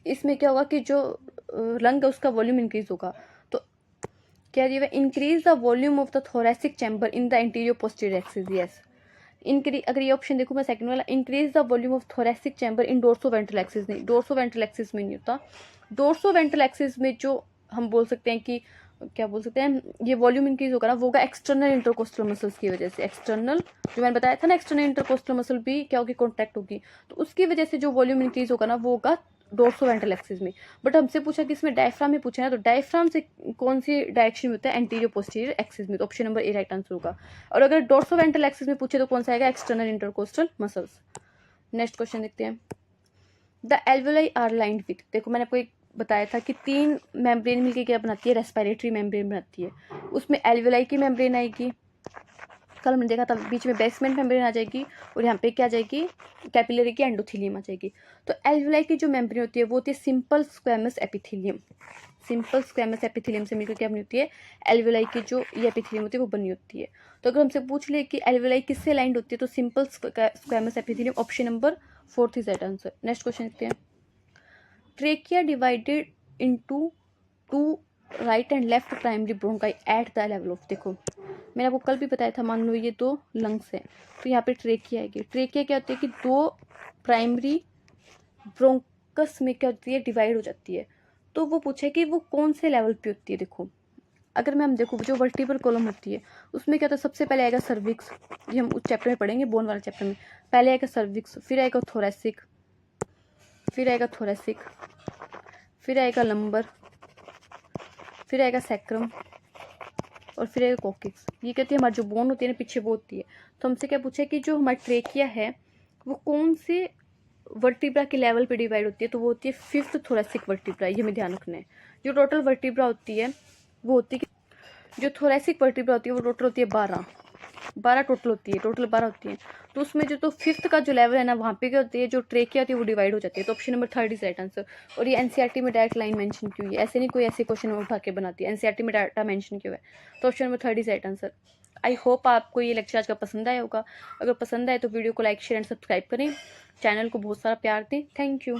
Speaker 1: इसमें क्या होगा कि जो लंग है उसका वॉल्यूम इंक्रीज होगा, तो क्या दिया हुआ, increase the volume of the thoracic chamber in the anterior posterior axis. Yes, increase, अगर ये ऑप्शन देखूँ मैं सेकंड वाला, increase the volume of thoracic chamber in dorso ventral axis, नहीं डोर्सो वेंट्रल एक्सिस में नहीं होता। डोर्सो वेंट्रल एक्सिस में जो हम बोल सकते हैं कि क्या बोल सकते हैं, ये वॉल्यूम इंक्रीज होगा ना, वो होगा एक्सटर्नल इंटरकोस्टल मसल्स की वजह से। एक्सटर्नल जो मैंने बताया था ना, एक्सटर्नल इंटरकोस्टल मसल भी क्या होगी, कॉन्ट्रैक्ट होगी, तो उसकी वजह से जो वॉल्यूम इंक्रीज होगा ना वो होगा डोर्सोवेंट्रल एक्सिस में, बट हमसे पूछा कि इसमें डायफ्राम में पूछा है, तो डायफ्राम से कौन सी डायरेक्शन में होता है, एंटीरियर पोस्टीरियर एक्सिस में, तो option number A right answer होगा। और अगर डोर्सोवेंट्रल एक्सिस में पूछे तो कौन सा आएगा, external intercostal muscles. Next question देखते हैं। The alveoli are lined with, देखो मैंने आपको एक बताया था कि 3 मेम्ब्रेन मिलकर क्या बनाती है, रेस्पिरेटरी मेम्ब्रेन बनाती है। उसमें एल्वेलाई की मेम्ब्रेन आएगी, कल हमने देखा था, बीच में बेसमेंट मेम्ब्रेन आ जाएगी, और यहाँ पे क्या आ जाएगी, कैपिलरी की एंडोथीलियम आ जाएगी। तो एल्वेलाई की जो मेम्ब्रेन होती है वो होती है simple squamous epithelium. Simple squamous epithelium से मिलकर क्या बनी होती है, एल्वेलाई की जो ये एपिथीलियम होती है वो बनी होती है। तो अगर हमसे पूछ ले कि एल्वेलाई किससे लाइंड होती है, तो simple squamous epithelium, option number 4 is right answer. Next question देखते हैं। Trachea divided into 2 right and left primary bronchi at the level of, देखो मैंने आपको कल भी बताया था, मान लो ये 2 लंग्स हैं, तो यहाँ पे ट्रेकिया आएगी। ट्रेकिया क्या होती है कि 2 प्राइमरी ब्रोंकस में क्या होती है, डिवाइड हो जाती है। तो वो पूछे कि वो कौन से लेवल पे होती है। देखो अगर मैं हम देखो जो वर्टिब्रल कॉलम होती है उसमें क्या होता है, सबसे पहले आएगा सर्विक्स, ये हम उस चैप्टर में पढ़ेंगे, बोन वाला चैप्टर में। पहले आएगा सर्विक्स, फिर आएगा थोरेसिक, फिर आएगा थोरेसिक, फिर आएगा लंबर, फिर आएगा सैक्रम, और फिर आएगा कोकिक्स। ये कहती है हमारी जो बोन होती है ना पीछे वो होती है। तो हमसे क्या पूछा कि जो हमारी ट्रेकिया है वो कौन से वर्टिब्रा के लेवल पे डिवाइड होती है, तो वो होती है 5th थोरेसिक वर्टिब्रा, ये हमें ध्यान रखना है। जो टोटल वर्टिब्रा होती है वो होती है, जो थोरेसिक वर्टिब्रा होती है वो टोटल होती है 12 टोटल होती है, टोटल 12 होती है। तो उसमें जो तो 5th का जो लेवल है ना, वहाँ पे क्या होती है, जो ट्रेकिया होती है वो डिवाइड हो जाती है। तो option number 3 is right answer. और ये एनसीईआरटी में डायरेक्ट लाइन मेंशन की हुई है, ऐसे नहीं कोई ऐसे क्वेश्चन उठा के बनाती है, एनसीईआरटी में डाटा मेंशन किया हुआ है। तो option number 3 is right answer. I hope आपको ये लेक्चर आज का पसंद आया होगा। अगर पसंद आए तो वीडियो को लाइक शेयर एंड सब्सक्राइब करें, चैनल को बहुत सारा प्यार दें। Thank you.